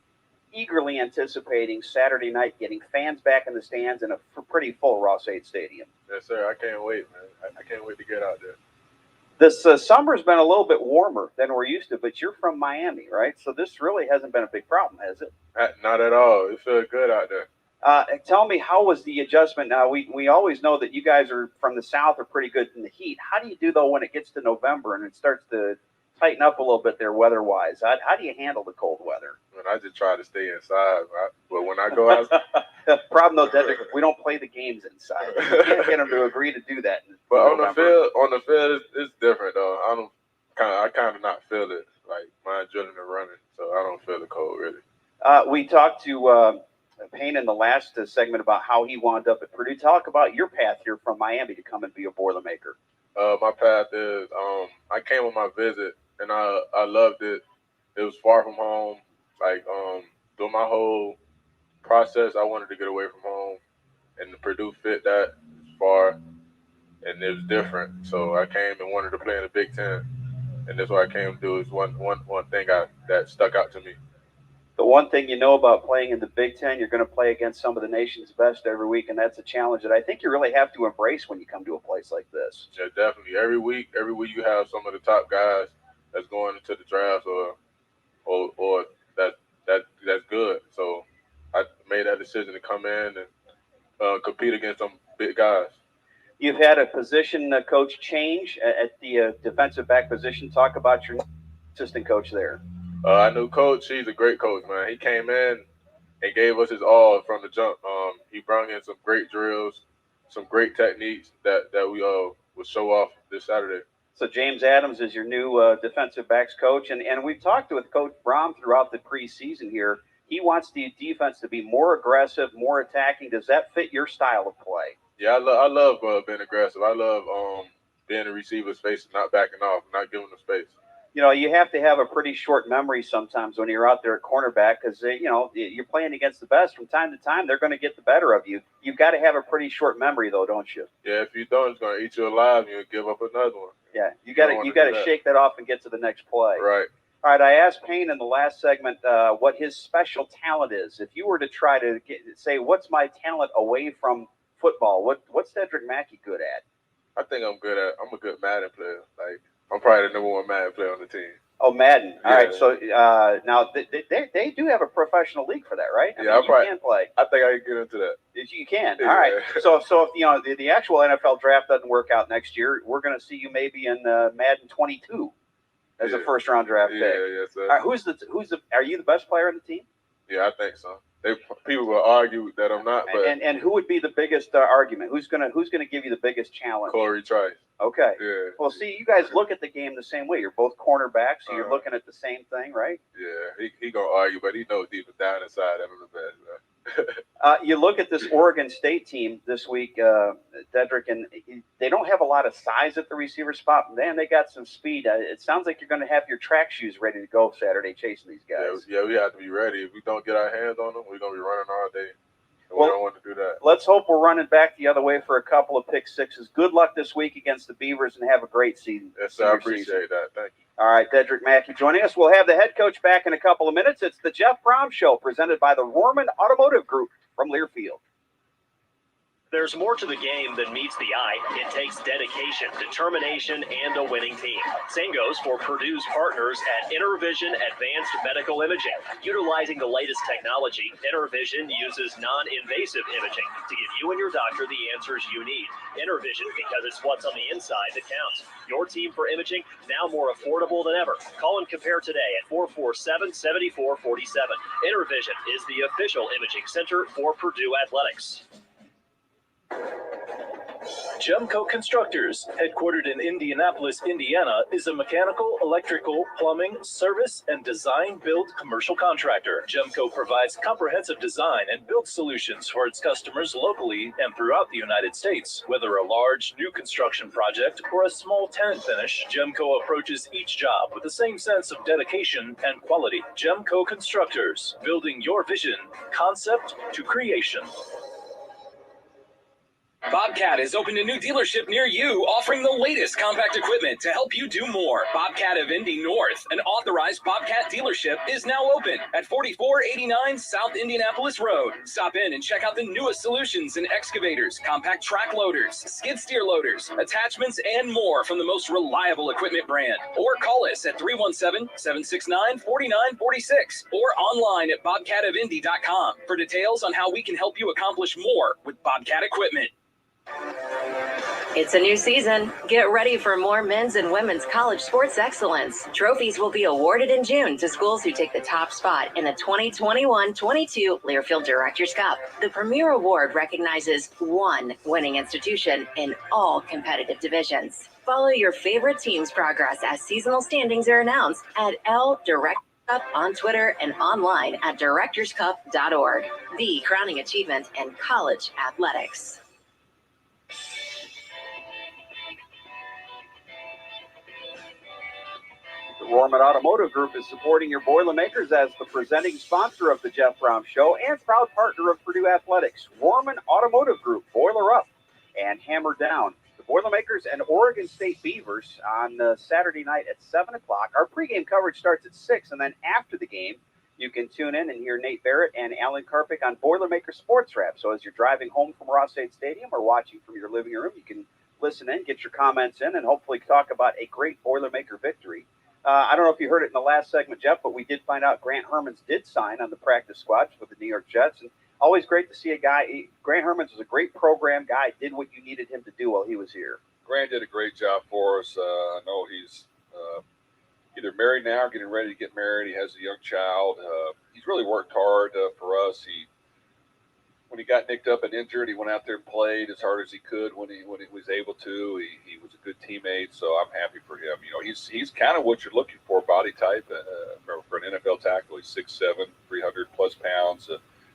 eagerly anticipating Saturday night, getting fans back in the stands in a pretty full Ross 8 Stadium. Yes, sir. I can't wait, man. I can't wait to get out there. This summer's been a little bit warmer than we're used to, but you're from Miami, right? So this really hasn't been a big problem, has it? Not at all. It feels good out there. Tell me, how was the adjustment? Now, we always know that you guys are from the South are pretty good in the heat. How do you do, though, when it gets to November and it starts to tighten up a little bit there weather-wise? How do you handle the cold weather? I just try to stay inside. But when I go out... The problem, though, Dedrick, we don't play the games inside. You can't get them to agree to do that. But on the field, it's different, though. I kind of not feel it. Like, my adrenaline running, so I don't feel the cold, really. We talked to Payne in the last segment about how he wound up at Purdue. Talk about your path here from Miami to come and be a Boilermaker. My path is I came on my visit, and I loved it. It was far from home. Like, through my whole process, I wanted to get away from home, and the Purdue fit that far, and it was different. So I came and wanted to play in the Big Ten, and that's what I came to do. Is one thing that stuck out to me. The one thing you know about playing in the Big Ten, you're going to play against some of the nation's best every week, and that's a challenge that I think you really have to embrace when you come to a place like this. Yeah, definitely. Every week you have some of the top guys that's going into the draft or that's good. So I made that decision to come in and compete against some big guys. You've had a position coach change at the defensive back position. Talk about your assistant coach there. I knew Coach. He's a great coach, man. He came in and gave us his all from the jump. He brought in some great drills, some great techniques that we will show off this Saturday. So James Adams is your new defensive backs coach, and we've talked with Coach Brom throughout the preseason here. He wants the defense to be more aggressive, more attacking. Does that fit your style of play? Yeah, I love being aggressive. I love being in the receiver's face and not backing off, not giving them space. You know, you have to have a pretty short memory sometimes when you're out there at cornerback because, you're playing against the best. From time to time, they're going to get the better of you. You've got to have a pretty short memory, though, don't you? Yeah, if you don't, it's going to eat you alive and you'll give up another one. Yeah, you got to shake that off and get to the next play. Right. All right, I asked Payne in the last segment what his special talent is. If you were to try to say, what's my talent away from football, what's Dedrick Mackey good at? I think I'm a good Madden player. Like, I'm probably the number one Madden player on the team. Oh, Madden. All yeah. Right. So now they do have a professional league for that, right? Yeah, you can play. I think I can get into that. You can. Yeah. All right. So if the actual NFL draft doesn't work out next year, we're going to see you maybe in Madden 22 as a first round draft pick. Yeah, yes, sir. All right, are you the best player on the team? Yeah, I think so. People will argue that I'm not, but and who would be the biggest argument? Who's gonna give you the biggest challenge? Corey Trice. Okay. Yeah. Well, see, you guys look at the game the same way. You're both cornerbacks, so you're looking at the same thing, right? Yeah, he gonna argue, but he knows deep down inside I'm the best. You look at this Oregon State team this week, Dedrick, and they don't have a lot of size at the receiver spot. Man, they got some speed. It sounds like you're going to have your track shoes ready to go Saturday chasing these guys. Yeah, we have to be ready. If we don't get our hands on them, we're going to be running all day. And we don't want to do that. Let's hope we're running back the other way for a couple of pick sixes. Good luck this week against the Beavers, and have a great season. Yes, sir, I appreciate that. Thank you. All right, Dedrick Mackey joining us. We'll have the head coach back in a couple of minutes. It's the Jeff Brown Show, presented by the Rorman Automotive Group from Learfield. There's more to the game than meets the eye. It takes dedication, determination, and a winning team. Same goes for Purdue's partners at InterVision Advanced Medical Imaging. Utilizing the latest technology, InterVision uses non-invasive imaging to give you and your doctor the answers you need. InterVision, because it's what's on the inside that counts. Your team for imaging, now more affordable than ever. Call and compare today at 447-7447. InterVision is the official imaging center for Purdue Athletics. Gemco Constructors, headquartered in Indianapolis, Indiana, is a mechanical, electrical, plumbing, service, and design-build commercial contractor. Gemco provides comprehensive design and build solutions for its customers locally and throughout the United States. Whether a large new construction project or a small tenant finish, Gemco approaches each job with the same sense of dedication and quality. Gemco Constructors, building your vision, concept to creation. Bobcat has opened a new dealership near you, offering the latest compact equipment to help you do more. Bobcat of Indy North, an authorized Bobcat dealership, is now open at 4489 South Indianapolis Road. Stop in and check out the newest solutions in excavators, compact track loaders, skid steer loaders, attachments, and more from the most reliable equipment brand. Or call us at 317-769-4946 or online at bobcatofindy.com for details on how we can help you accomplish more with Bobcat equipment. It's a new season. Get ready for more men's and women's college sports excellence. Trophies will be awarded in June to schools who take the top spot in the 2021-22 Learfield Directors Cup. The premier award recognizes one winning institution in all competitive divisions. Follow your favorite team's progress as seasonal standings are announced at L Direct Cup on Twitter and online at directorscup.org. The crowning achievement in college athletics. The Rorman Automotive Group is supporting your Boilermakers as the presenting sponsor of the Jeff Brown Show and proud partner of Purdue Athletics. Rorman Automotive Group, boiler up and hammer down. The Boilermakers and Oregon State Beavers on Saturday night at 7 o'clock. Our pregame coverage starts at 6, and then after the game, you can tune in and hear Nate Barrett and Alan Karpick on Boilermaker Sports Wrap. So as you're driving home from Ross State Stadium or watching from your living room, you can listen in, get your comments in, and hopefully talk about a great Boilermaker victory. I don't know if you heard it in the last segment, Jeff, but we did find out Grant Hermans did sign on the practice squad for the New York Jets. And always great to see a guy. Grant Hermans was a great program guy, did what you needed him to do while he was here. Grant did a great job for us. I know he's either married now or getting ready to get married. He has a young child. He's really worked hard for us. When he got nicked up and injured, he went out there and played as hard as he could when he was able to. He was a good teammate, so I'm happy for him. You know, he's kind of what you're looking for, body type for an NFL tackle. He's 6'7", 300-plus pounds,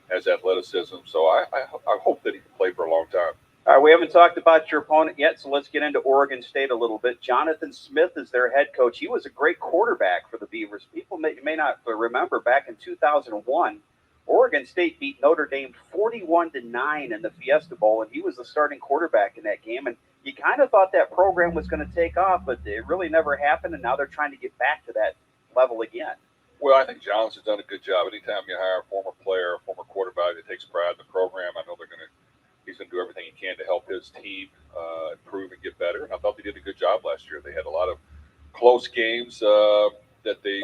has athleticism. So I hope that he can play for a long time. All right, we haven't talked about your opponent yet, so let's get into Oregon State a little bit. Jonathan Smith is their head coach. He was a great quarterback for the Beavers. People may not remember back in 2001, Oregon State beat Notre Dame 41-9 in the Fiesta Bowl, and he was the starting quarterback in that game. And you kind of thought that program was going to take off, but it really never happened, and now they're trying to get back to that level again. Well, I think Johnson's done a good job. Anytime you hire a former player, a former quarterback that takes pride in the program, I know he's going to do everything he can to help his team improve and get better. And I thought they did a good job last year. They had a lot of close games that they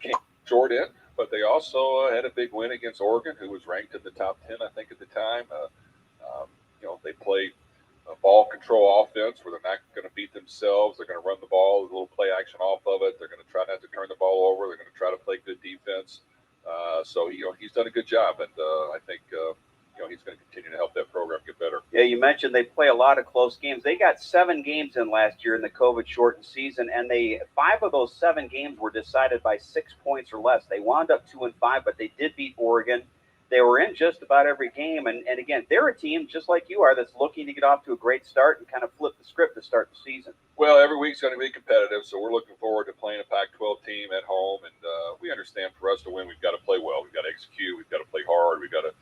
came short in. But they also had a big win against Oregon, who was ranked in the top 10, I think, at the time. They play a ball control offense where they're not going to beat themselves. They're going to run the ball, a little play action off of it. They're going to try not to turn the ball over. They're going to try to play good defense. So he's done a good job, and I think he's going to continue to help that program get better. Yeah, you mentioned they play a lot of close games. They got 7 games in last year in the COVID-shortened season, and 5 of those 7 games were decided by 6 points or less. They wound up 2-5, but they did beat Oregon. They were in just about every game, and again, they're a team just like you are that's looking to get off to a great start and kind of flip the script to start the season. Well, every week's going to be competitive, so we're looking forward to playing a Pac-12 team at home, and we understand for us to win, we've got to play well. We've got to execute. We've got to play hard. We've got to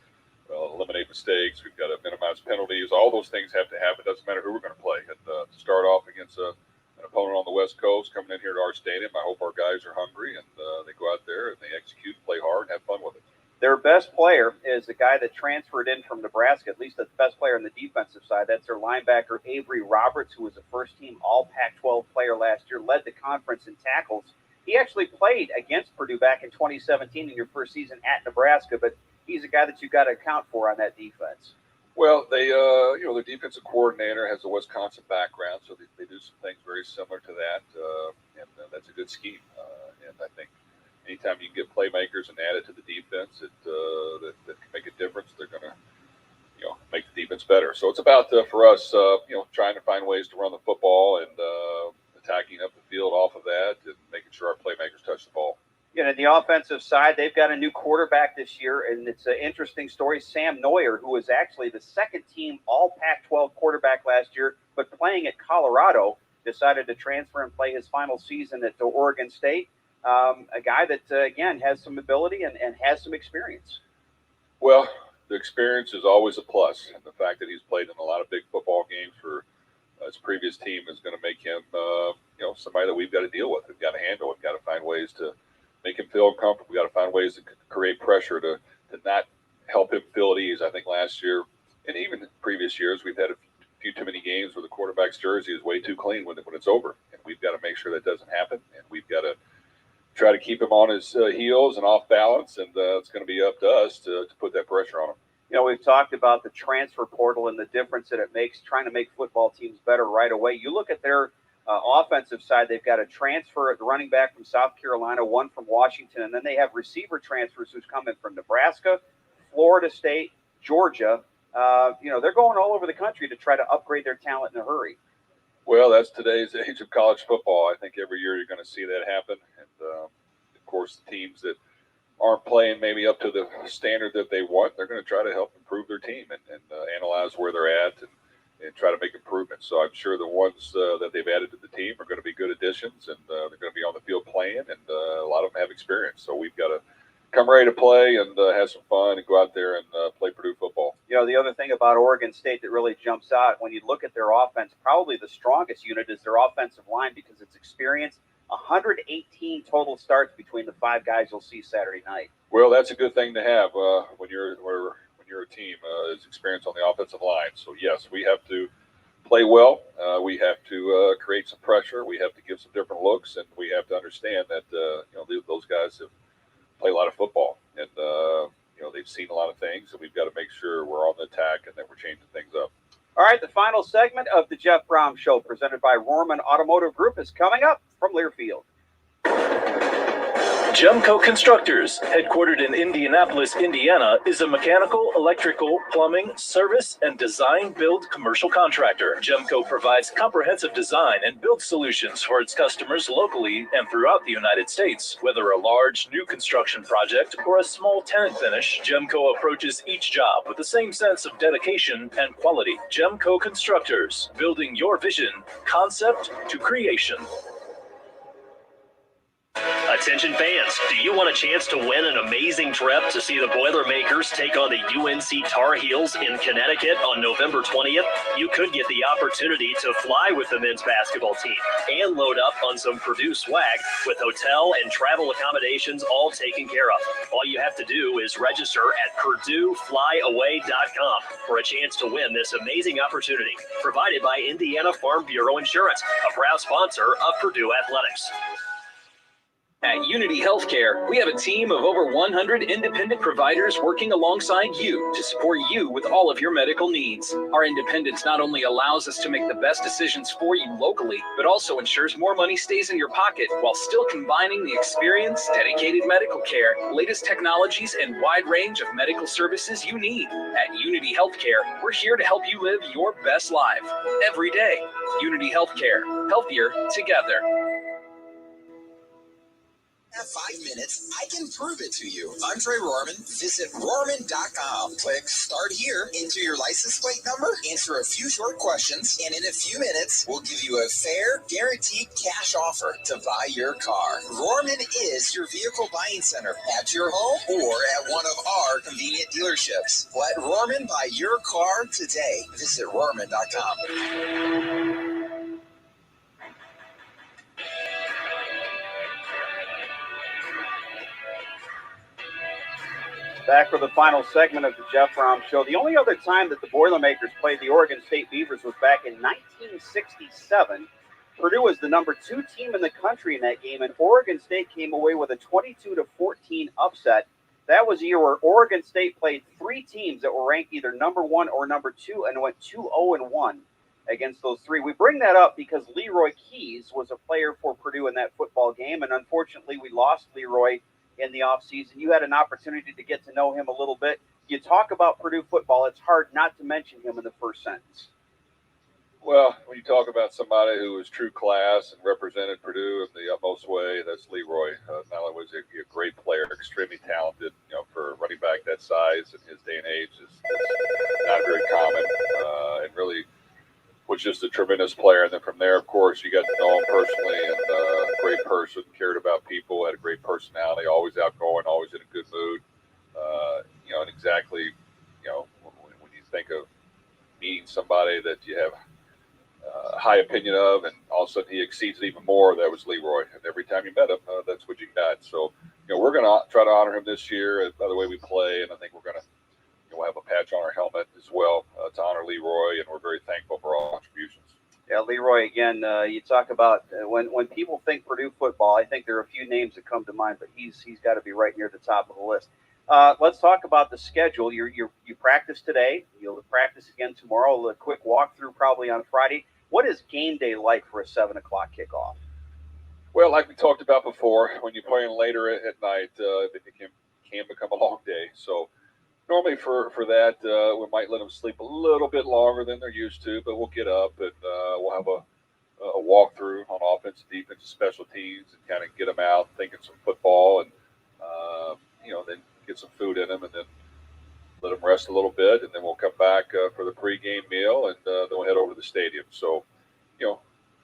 eliminate mistakes. We've got to minimize penalties. All those things have to happen. It doesn't matter who we're going to play. And to start off against an opponent on the West Coast coming in here to our stadium, I hope our guys are hungry and they go out there and they execute, play hard, and have fun with it. Their best player is the guy that transferred in from Nebraska, at least the best player on the defensive side. That's their linebacker, Avery Roberts, who was a first-team All-Pac-12 player last year, led the conference in tackles. He actually played against Purdue back in 2017 in your first season at Nebraska, but he's a guy that you've got to account for on that defense. Well, their defensive coordinator has a Wisconsin background, so they do some things very similar to that, and that's a good scheme. And I think anytime you can get playmakers and add it to the defense that can make a difference, they're going to make the defense better. So it's about for us, trying to find ways to run the football and attacking up the field off of that and making sure our playmakers touch the ball. The offensive side, they've got a new quarterback this year, and it's an interesting story. Sam Neuer, who was actually the second-team All-Pac-12 quarterback last year, but playing at Colorado, decided to transfer and play his final season at Oregon State. A guy that, again, has some ability and has some experience. Well, the experience is always a plus, and the fact that he's played in a lot of big football games for his previous team is going to make him, somebody that we've got to deal with. We've got to handle. We've got to find ways to make him feel comfortable. We've got to find ways to create pressure to not help him feel at ease. I think last year and even previous years, we've had a few too many games where the quarterback's jersey is way too clean when it's over, and we've got to make sure that doesn't happen, and we've got to try to keep him on his heels and off balance, and it's going to be up to us to put that pressure on him. We've talked about the transfer portal and the difference that it makes trying to make football teams better right away. You look at their offensive side, they've got a transfer at the running back from South Carolina, one from Washington, and then they have receiver transfers who's coming from Nebraska, Florida State, Georgia. They're going all over the country to try to upgrade their talent in a hurry. Well, that's today's age of college football. I think every year you're going to see that happen. And, of course, the teams that aren't playing maybe up to the standard that they want, they're going to try to help improve their team and analyze where they're at and try to make improvements. So I'm sure the ones that they've added to the team are going to be good additions, and they're going to be on the field playing, and a lot of them have experience. So we've got to come ready to play and have some fun and go out there and play Purdue football. The other thing about Oregon State that really jumps out when you look at their offense, probably the strongest unit is their offensive line because it's experience. 118 total starts between the five guys you'll see Saturday night. Well, that's a good thing to have when you're a team, is experience on the offensive line. So yes, we have to play well. We have to create some pressure. We have to give some different looks, and we have to understand that those guys have played a lot of football, and they've seen a lot of things, and we've got to make sure we're on the attack and that we're changing things up. All right, the final segment of the Jeff Brown Show, presented by Rohrman Automotive Group, is coming up from Learfield. Gemco Constructors, headquartered in Indianapolis, Indiana, is a mechanical, electrical, plumbing, service, and design build commercial contractor. Gemco provides comprehensive design and build solutions for its customers locally and throughout the United States. Whether a large new construction project or a small tenant finish, Gemco approaches each job with the same sense of dedication and quality. Gemco Constructors, building your vision, concept to creation. Attention fans, do you want a chance to win an amazing trip to see the Boilermakers take on the UNC Tar Heels in Connecticut on November 20th? You could get the opportunity to fly with the men's basketball team and load up on some Purdue swag with hotel and travel accommodations all taken care of. All you have to do is register at PurdueFlyAway.com for a chance to win this amazing opportunity, provided by Indiana Farm Bureau Insurance, a proud sponsor of Purdue Athletics. At Unity Healthcare, we have a team of over 100 independent providers working alongside you to support you with all of your medical needs. Our independence not only allows us to make the best decisions for you locally, but also ensures more money stays in your pocket while still combining the experience, dedicated medical care, latest technologies, and wide range of medical services you need. At Unity Healthcare, we're here to help you live your best life every day. Unity Healthcare, healthier together. Have 5 minutes, I can prove it to you. Andre Rohrman, visit Rohrman.com. Click Start Here, enter your license plate number, answer a few short questions, and in a few minutes, we'll give you a fair, guaranteed cash offer to buy your car. Rohrman is your vehicle buying center at your home or at one of our convenient dealerships. Let Rohrman buy your car today. Visit Rohrman.com. Back for the final segment of the Jeff Brown Show. The only other time that the Boilermakers played the Oregon State Beavers was back in 1967. Purdue was the number 2 team in the country in that game, and Oregon State came away with a 22-14 upset. That was a year where Oregon State played 3 teams that were ranked either number 1 or number 2 and went 2-0-1 against those 3. We bring that up because Leroy Keys was a player for Purdue in that football game, and unfortunately we lost Leroy in the offseason. You had an opportunity to get to know him a little bit. You talk about Purdue football, it's hard not to mention him in the first sentence. Well, when you talk about somebody who was true class and represented Purdue in the utmost way, that's Leroy. Not only was he a great player, extremely talented, for a running back that size in his day and age is not very common, and really was just a tremendous player. And then from there, of course, you got to know him personally, and great person, cared about people, had a great personality, always outgoing, always in a good mood, and exactly, that you have a high opinion of, and all of a sudden he exceeds it even more, that was Leroy. And every time you met him, that's what you got. So, we're going to try to honor him this year by the way we play, and I think we're going to we'll have a patch on our helmet as well to honor Leroy, and we're very thankful for all contributions. Yeah, Leroy, again, you talk about when people think Purdue football, I think there are a few names that come to mind, but he's got to be right near the top of the list. Let's talk about the schedule. You practice today. You'll practice again tomorrow. A quick walkthrough probably on Friday. What is game day like for a 7 o'clock kickoff? Well, like we talked about before, when you're playing later at night, it can become a long day. So normally for that, we might let them sleep a little bit longer than they're used to, but we'll get up and we'll have a walkthrough on offense, defense, special teams, and kind of get them out thinking some football, and then get some food in them, and then let them rest a little bit, and then we'll come back for the pregame meal, and then we'll head over to the stadium. So,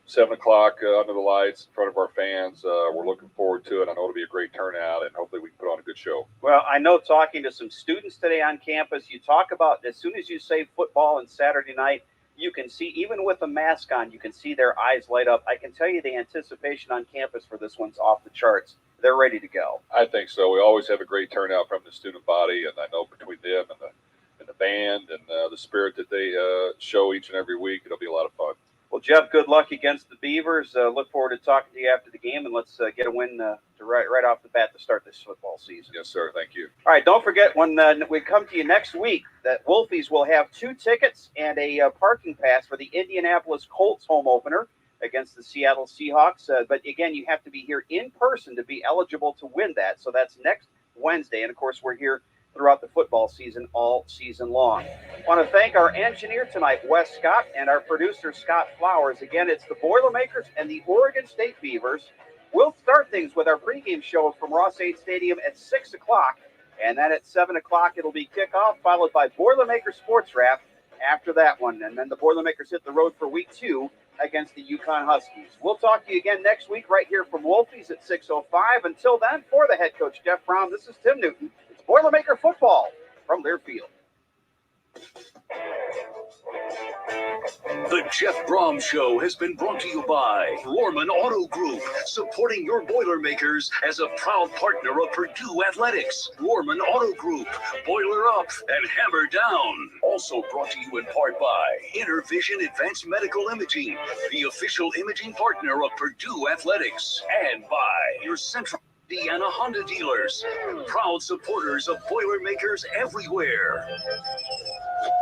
7 o'clock under the lights in front of our fans. We're looking forward to it. I know it'll be a great turnout, and hopefully we can put on a good show. Well, I know talking to some students today on campus, you talk about as soon as you say football and Saturday night, you can see, even with a mask on, you can see their eyes light up. I can tell you the anticipation on campus for this one's off the charts. They're ready to go. I think so. We always have a great turnout from the student body, and I know between them and the band and the spirit that they show each and every week, it'll be a lot of fun. Well, Jeff, good luck against the Beavers. Look forward to talking to you after the game, and let's get a win right off the bat to start this football season. Yes, sir. Thank you. All right, don't forget when we come to you next week that Wolfies will have 2 tickets and a parking pass for the Indianapolis Colts home opener against the Seattle Seahawks. But, again, you have to be here in person to be eligible to win that. So that's next Wednesday. And, of course, we're here throughout the football season all season long. I want to thank our engineer tonight, Wes Scott, and our producer, Scott Flowers. Again, it's the Boilermakers and the Oregon State Beavers. We'll start things with our pregame show from Ross 8 Stadium at 6 o'clock, and then at 7 o'clock it'll be kickoff, followed by Boilermakers Sports Wrap after that one. And then the Boilermakers hit the road for week 2 against the UConn Huskies. We'll talk to you again next week right here from Wolfies at 6:05. Until then, for the head coach, Jeff Brown, this is Tim Newton. Boilermaker football from Learfield. The Jeff Brom Show has been brought to you by Lorman Auto Group, supporting your Boilermakers as a proud partner of Purdue Athletics. Lorman Auto Group, boiler up and hammer down. Also brought to you in part by Intervision Advanced Medical Imaging, the official imaging partner of Purdue Athletics, and by your Central Indiana Honda dealers, proud supporters of Boilermakers everywhere.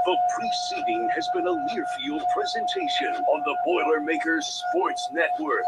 The preceding has been a Learfield presentation on the Boilermakers Sports Network.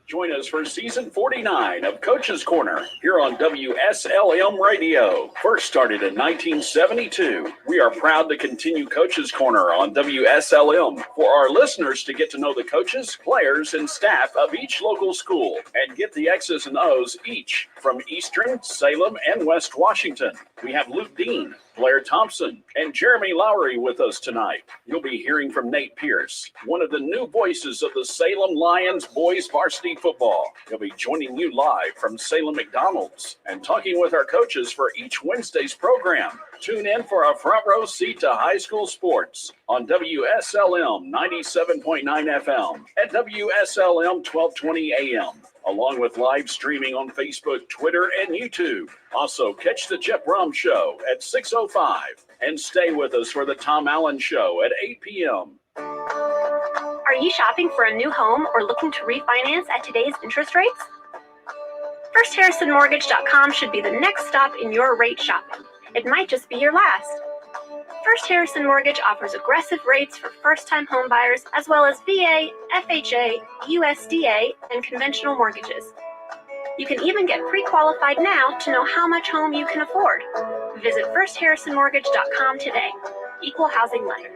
Join us for season 49 of Coach's Corner here on WSLM Radio. First started in 1972, we are proud to continue Coach's Corner on WSLM for our listeners to get to know the coaches, players, and staff of each local school and get the X's and O's each from Eastern, Salem, and West Washington. We have Luke Dean, Blair Thompson, and Jeremy Lowry with us tonight. You'll be hearing from Nate Pierce, one of the new voices of the Salem Lions boys varsity football. He'll be joining you live from Salem McDonald's and talking with our coaches for each Wednesday's program. Tune in for a front row seat to high school sports on WSLM 97.9 FM at WSLM 1220 AM. Along with live streaming on Facebook, Twitter, and YouTube. Also, catch the Jeff Brom Show at 6:05 and stay with us for the Tom Allen Show at 8 p.m. Are you shopping for a new home or looking to refinance at today's interest rates? FirstHarrisonMortgage.com should be the next stop in your rate shopping. It might just be your last. First Harrison Mortgage offers aggressive rates for first-time home buyers, as well as VA, FHA, USDA, and conventional mortgages. You can even get pre-qualified now to know how much home you can afford. Visit FirstHarrisonMortgage.com today. Equal housing lender.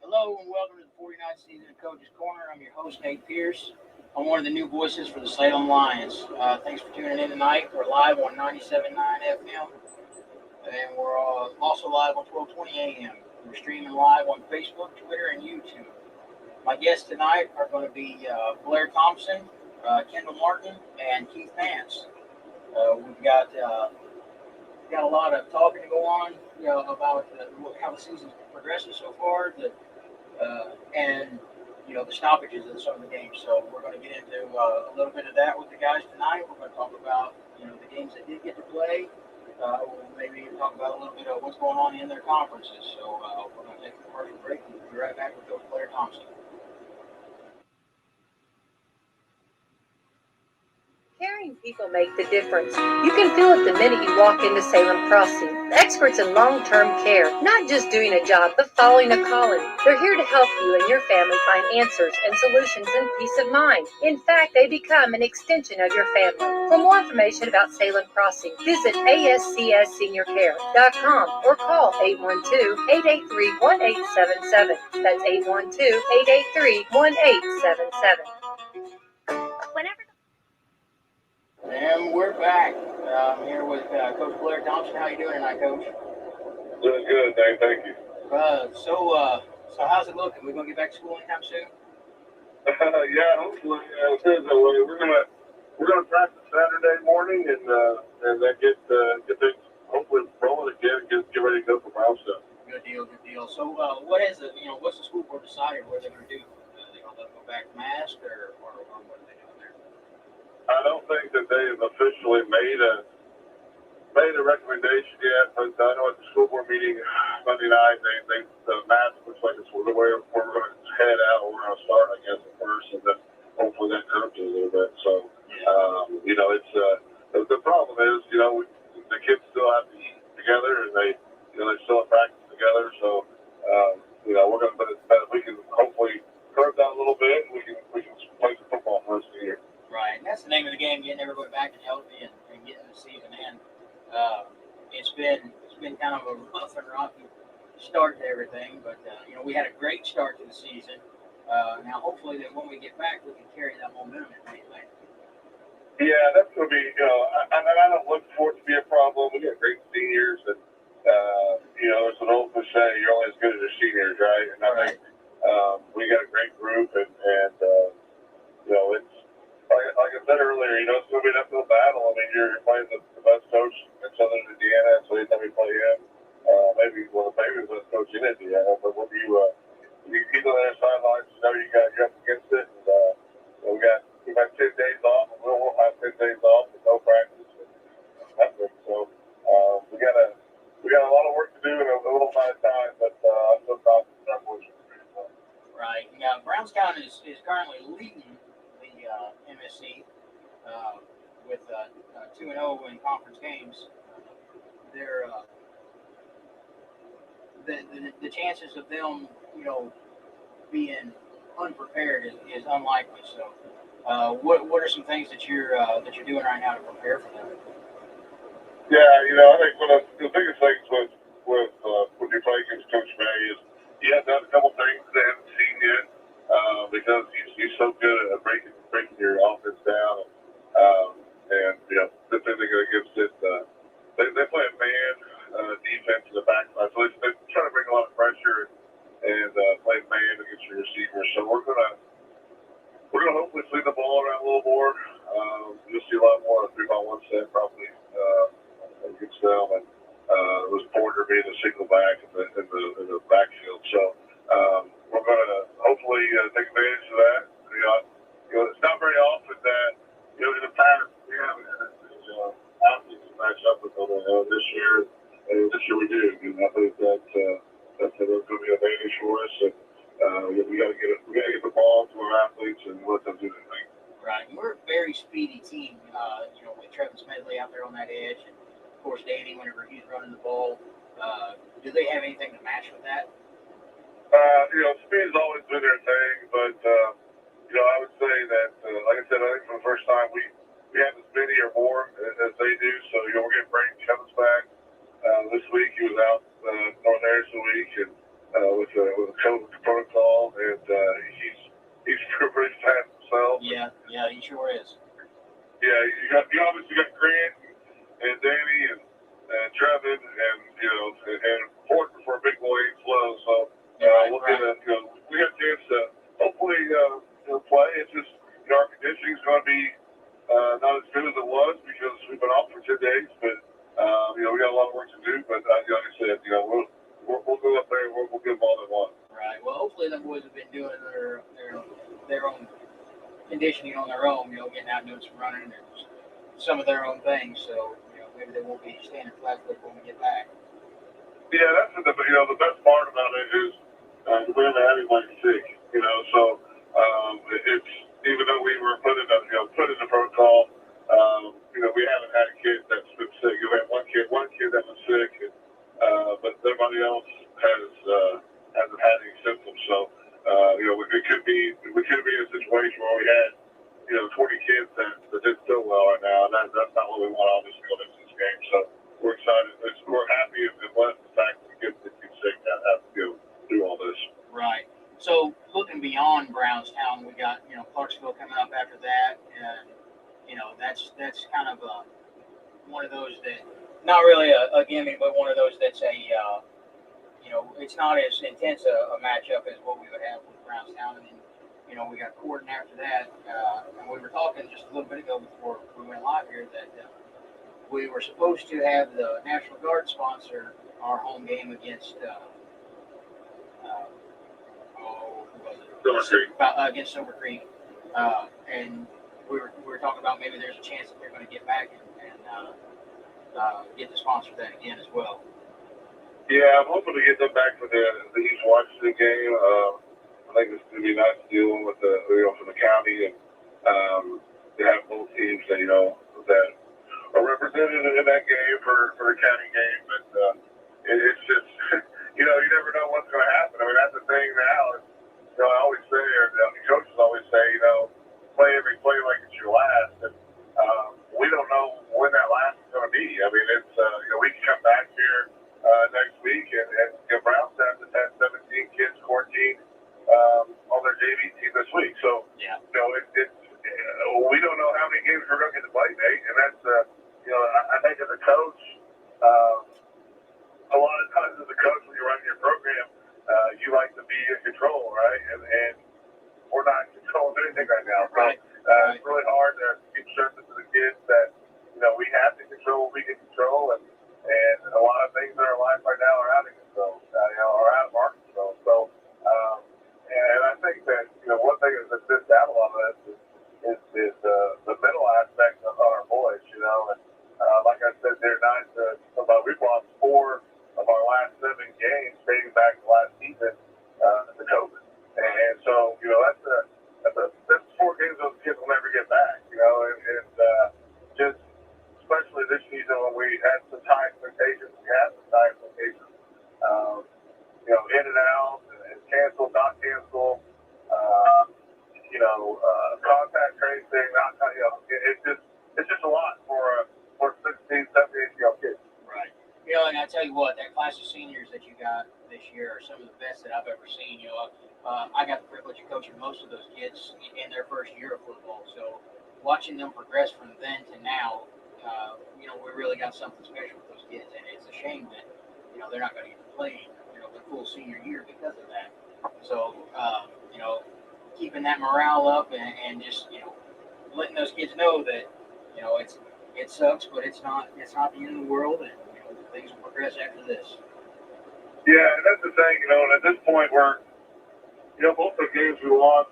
Hello and welcome to the 49th season of Coach's Corner. I'm your host, Nate Pierce. I'm one of the new voices for the Salem Lions. Thanks for tuning in tonight. We're live on 97.9 FM. And we're also live on 1220 AM. We're streaming live on Facebook, Twitter, and YouTube. My guests tonight are going to be Blair Thompson, Kendall Martin, and Keith Vance. We've got got a lot of talking to go on, about how the season progresses so far, and the stoppages in some of the games. So we're going to get into a little bit of that with the guys tonight. We're going to talk about the games that did get to play. We'll maybe even talk about a little bit of what's going on in their conferences. So we're going to take a commercial break and we'll be right back with Coach Blair Thompson. Caring people make the difference. You can feel it the minute you walk into Salem Crossing. Experts in long-term care, not just doing a job, but following a calling. They're here to help you and your family find answers and solutions and peace of mind. In fact, they become an extension of your family. For more information about Salem Crossing, visit ASCSSeniorCare.com or call 812-883-1877. That's 812-883-1877. And we're back. I'm here with Coach Blair Thompson. How you doing tonight, Coach? Doing good, Dave. Thank you. So how's it looking? We gonna get back to school anytime soon? Yeah, hopefully. We're gonna practice Saturday morning and then get things hopefully rolling again and get ready to go for milestone. Good deal. So what's the school board decided what they're gonna do? They gonna let them go back to mask or what are they doing there? I don't think that they have officially made a recommendation yet, but I know at the school board meeting Monday night, the mask looks like it's the way we're going to head out. We're going to start, I guess, at first, and then hopefully that curbs it a little bit. So, it's the problem is, the kids still have to eat together, and they still have practice together. So, we're going to, but we can hopefully curb that a little bit, and we can play some football for the rest of the year. Right, and that's the name of the game, getting everybody back and healthy and getting the season in. It's been kind of a rough and rocky start to everything, but we had a great start to the season. Now, hopefully, that when we get back, we can carry that momentum into May. Yeah, that's going to be, I don't look for it to be a problem. We got great seniors, and there's an old cliche: you're only as good as your seniors, right? And I think we got a great group, and it's. Like I said earlier, it's going to be an uphill battle. I mean, you're playing the best coach in Southern Indiana, so anytime we play him, maybe the best coach in Indiana. But when you keep on their sidelines, you're up against it. And, we've had 10 days off, and we'll have 10 days off with no practice. So we got a lot of work to do in a little amount of time, but I'm so confident in our boys. Right. Yeah, Brownstown is currently leading MSC with 2-0 in conference games. The chances of them, being unprepared is unlikely. So, what are some things that you're doing right now to prepare for them? Yeah, I think one of the biggest things with when you play against Coach May is he has done a couple things they haven't seen yet because he's so good at breaking your offense down. And the thing they go against it, they play a man defense in the backside, so they try to bring a lot of pressure and play man against your receivers. So we're gonna hopefully swing the ball around a little more. You'll see a lot more of 3-by-1 set probably against them, and it was Porter being the single back in the backfield. So we're gonna hopefully take advantage of that. It's not very often that in the past we haven't had these athletes match up with them. This year we do, and I think that's going to be an advantage for us. And we got to get the ball to our athletes and let them do their thing. Right, and we're a very speedy team. With Trevin Smedley out there on that edge, and of course Danny whenever he's running the ball. Do they have anything to match with that? Speed's always been their thing, but I would say that, like I said, I think for the first time we have as many or more as they do. So we're getting Brayton Cummins back this week. He was out North Harrison week and with a COVID protocol, and he's pretty fast himself. Yeah, he sure is. Yeah, you obviously got Grant and Danny and Trevin and Porter for a big boy ain't slow. So we'll get we got a chance to hopefully play. It's just our conditioning is going to be not as good as it was because we've been off for 10 days, but We got a lot of work to do, but like I said, we'll go up there and we'll give them all they want. Right. Well, hopefully them boys have been doing their own conditioning on their own. Getting out and doing some running and some of their own things. So maybe they won't be standing flat-footed when we get back. Yeah, that's the best part about it is we haven't had anybody sick. So it's even though we were put in the protocol, we haven't had a kid that's been sick. We had one kid that was sick, but everybody else hasn't had any symptoms. So we could be in a situation where we had 20 kids that did so well right now, and that's not what we want, obviously, going into this game. So we're excited. We're happy and blessed the fact that the kids that get sick have to go through all this. Right. So looking beyond Brownstown, we got Clarksville coming up after that, and that's kind of one of those that not really a gimmick, but one of those that's it's not as intense a matchup as what we would have with Brownstown, and then we got Gordon after that, and we were talking just a little bit ago before we went live here that we were supposed to have the National Guard sponsor our home game against against Silver Creek, and we were talking about maybe there's a chance that they're going to get back and get the sponsor that again as well. Yeah, I'm hoping to get them back for the East Washington game. I think it's going to be nice dealing with from the county and to have both teams that that are represented in that game for the county game. But it's just you never know what's going to happen. I mean, that's the thing now. I always say, or the coaches always say, play every play like it's your last. And we don't know when that last is going to be. I mean, it's we can come back here next week and Brownstown just had 17 kids quarantined on their JV team this week. So we don't know how many games we're going to get to play, Nate. And that's I think as a coach, a lot of times as a coach when you're running your program, you like to be in control, right? And we're not in control of anything right now. So it's really hard to keep stressing to the kids that we have to control what we can control, and a lot of things in our life right now are out of control, are out of our control. So, and I think that one thing that sits out a lot of this is the mental aspect of our boys, and like I said there, we've lost 4 of our last 7 games dating back to last season to COVID, and so that's 4 games those kids will never get back, and just especially this season when we had some high expectations, in and out, and cancel, not cancel, contact tracing, it's just a lot for 16, 17, 18-year-old kids. Right. And I tell you what, that class of seniors that you got this year are some of the best that I've ever seen. I got the privilege of coaching most of those kids in their first year of football. So watching them progress from then to now, we really got something special with those kids, and it's a shame that they're not going to get to play the full senior year because of that. So keeping that morale up and just letting those kids know that it sucks, but it's not the end of the world, and things will progress after this. Yeah, and that's the thing, and at this point we're both the games we lost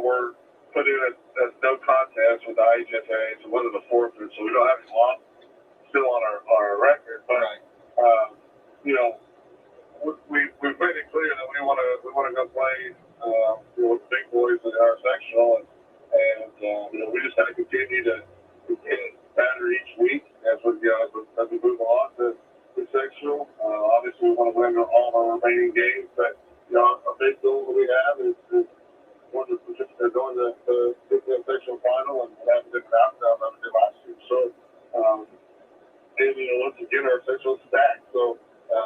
were put in as no contest with the IHFA, so one of the forfeits, so we don't have any loss still on our record. But we've made it clear that we want to go play with the big boys in our sectional, and we just have to continue to get better each week as we move on to the sectional. Obviously, we want to win all of our remaining games, but a big goal that we have is going to the sectional final and have a different outcome than we did last year. So, and once again, our sectional stacked. So,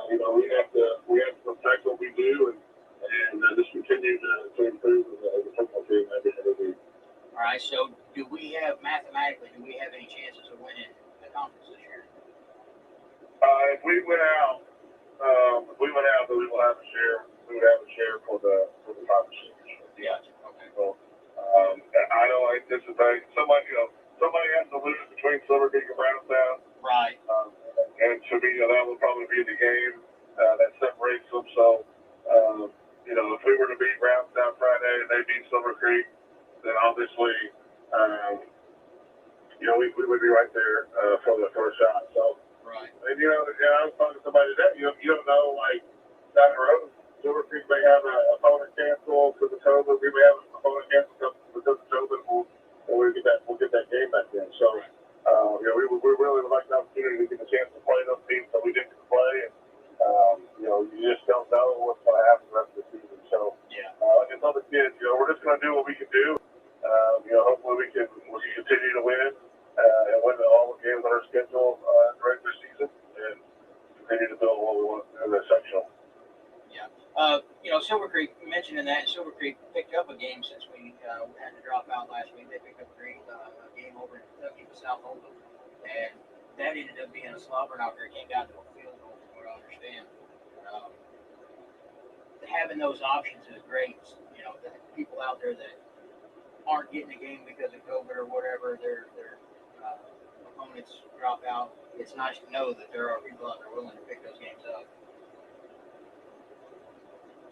we have to protect what we do and just continue to improve as a football team every week. All right. So, do we have any chances of winning the conference this year? If we went out, then we will have a share. We would have a share for the conference. Yeah. Okay. So, I don't anticipate somebody has to lose between Silver Creek and Brownstown. Right. and to me, that will probably be the game that separates them. So, if we were to beat Brownstown Friday and they beat Silver Creek, then obviously, we would be right there for the first shot. So, right. And I was talking to somebody today. You don't know, like down the road, Silver Creek may have an opponent cancel because of COVID. We may have an opponent cancel because of COVID. We'll get that game back in. So, we really would like the opportunity to get a chance to play those teams that we didn't play. And, you just don't know what's going to happen the rest of the season. So, like I told the kids, we're just going to do what we can do. Hopefully we can continue to win and win all the games on our schedule in the regular season and continue to build what we want in the sectional. Yeah. Silver Creek, mentioning that, Silver Creek picked up a game since we had to drop out last week. They picked up a game over in Kentucky with South Oldham. And that ended up being a slobber knocker. It came down to a field goal, from what I understand. Having those options is great. The people out there that aren't getting a game because of COVID or whatever, their opponents drop out. It's nice to know that there are people out there willing to pick those games up.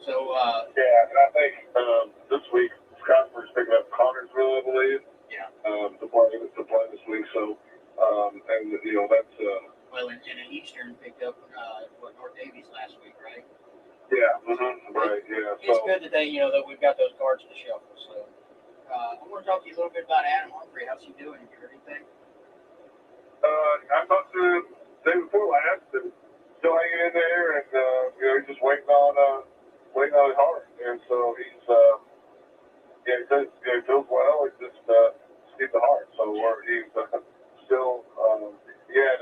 So and I think this week Scottsburg's picking up Connorsville, I believe. Yeah. To play this week. So that's well, and Eastern picked up North Davies last week, right? Yeah. Right. Yeah. It's good that that we've got those cards to shuffle. So I want to talk to you a little bit about Adam Humphrey. How's he doing? Have you heard anything? I talked to him the day before last, and still hanging in there, and he's just waiting on his heart, and so he's he feels well. He just needs the heart, so he's still he had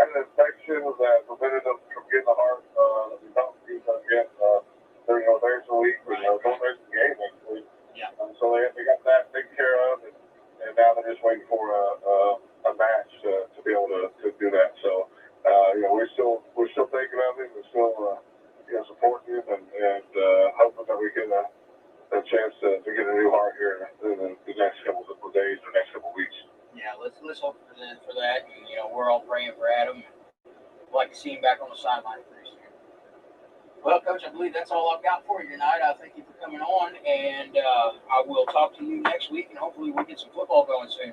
an infection that prevented him from getting the heart. He thought he was going to get during there's a week, don't race the game basically. Yeah. So they got that taken care of, and now they're just waiting for a match to be able to do that. So we're still thinking of him. We're still supporting him and hoping that we get a chance to get a new heart here in the next couple of days or next couple of weeks. Yeah, let's hope for that. And, we're all praying for Adam. We'd like to see him back on the sideline pretty soon. Well, Coach, I believe that's all I've got for you tonight. I thank you for coming on, and I will talk to you next week, and hopefully we'll get some football going soon.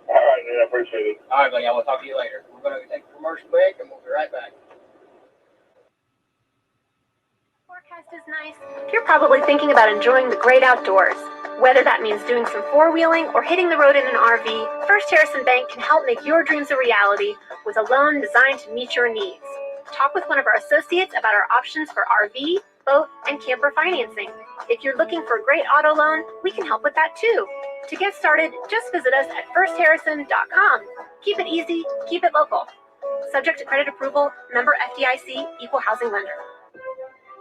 All right, man, I appreciate it. All right, buddy, I will talk to you later. We're going to take a commercial break, and we'll be right back. Forecast is nice. You're probably thinking about enjoying the great outdoors. Whether that means doing some four-wheeling or hitting the road in an RV, First Harrison Bank can help make your dreams a reality with a loan designed to meet your needs. Talk with one of our associates about our options for RV, boat, and camper financing. If you're looking for a great auto loan, we can help with that too. To get started, just visit us at firstharrison.com. Keep it easy, keep it local. Subject to credit approval, member FDIC, equal housing lender.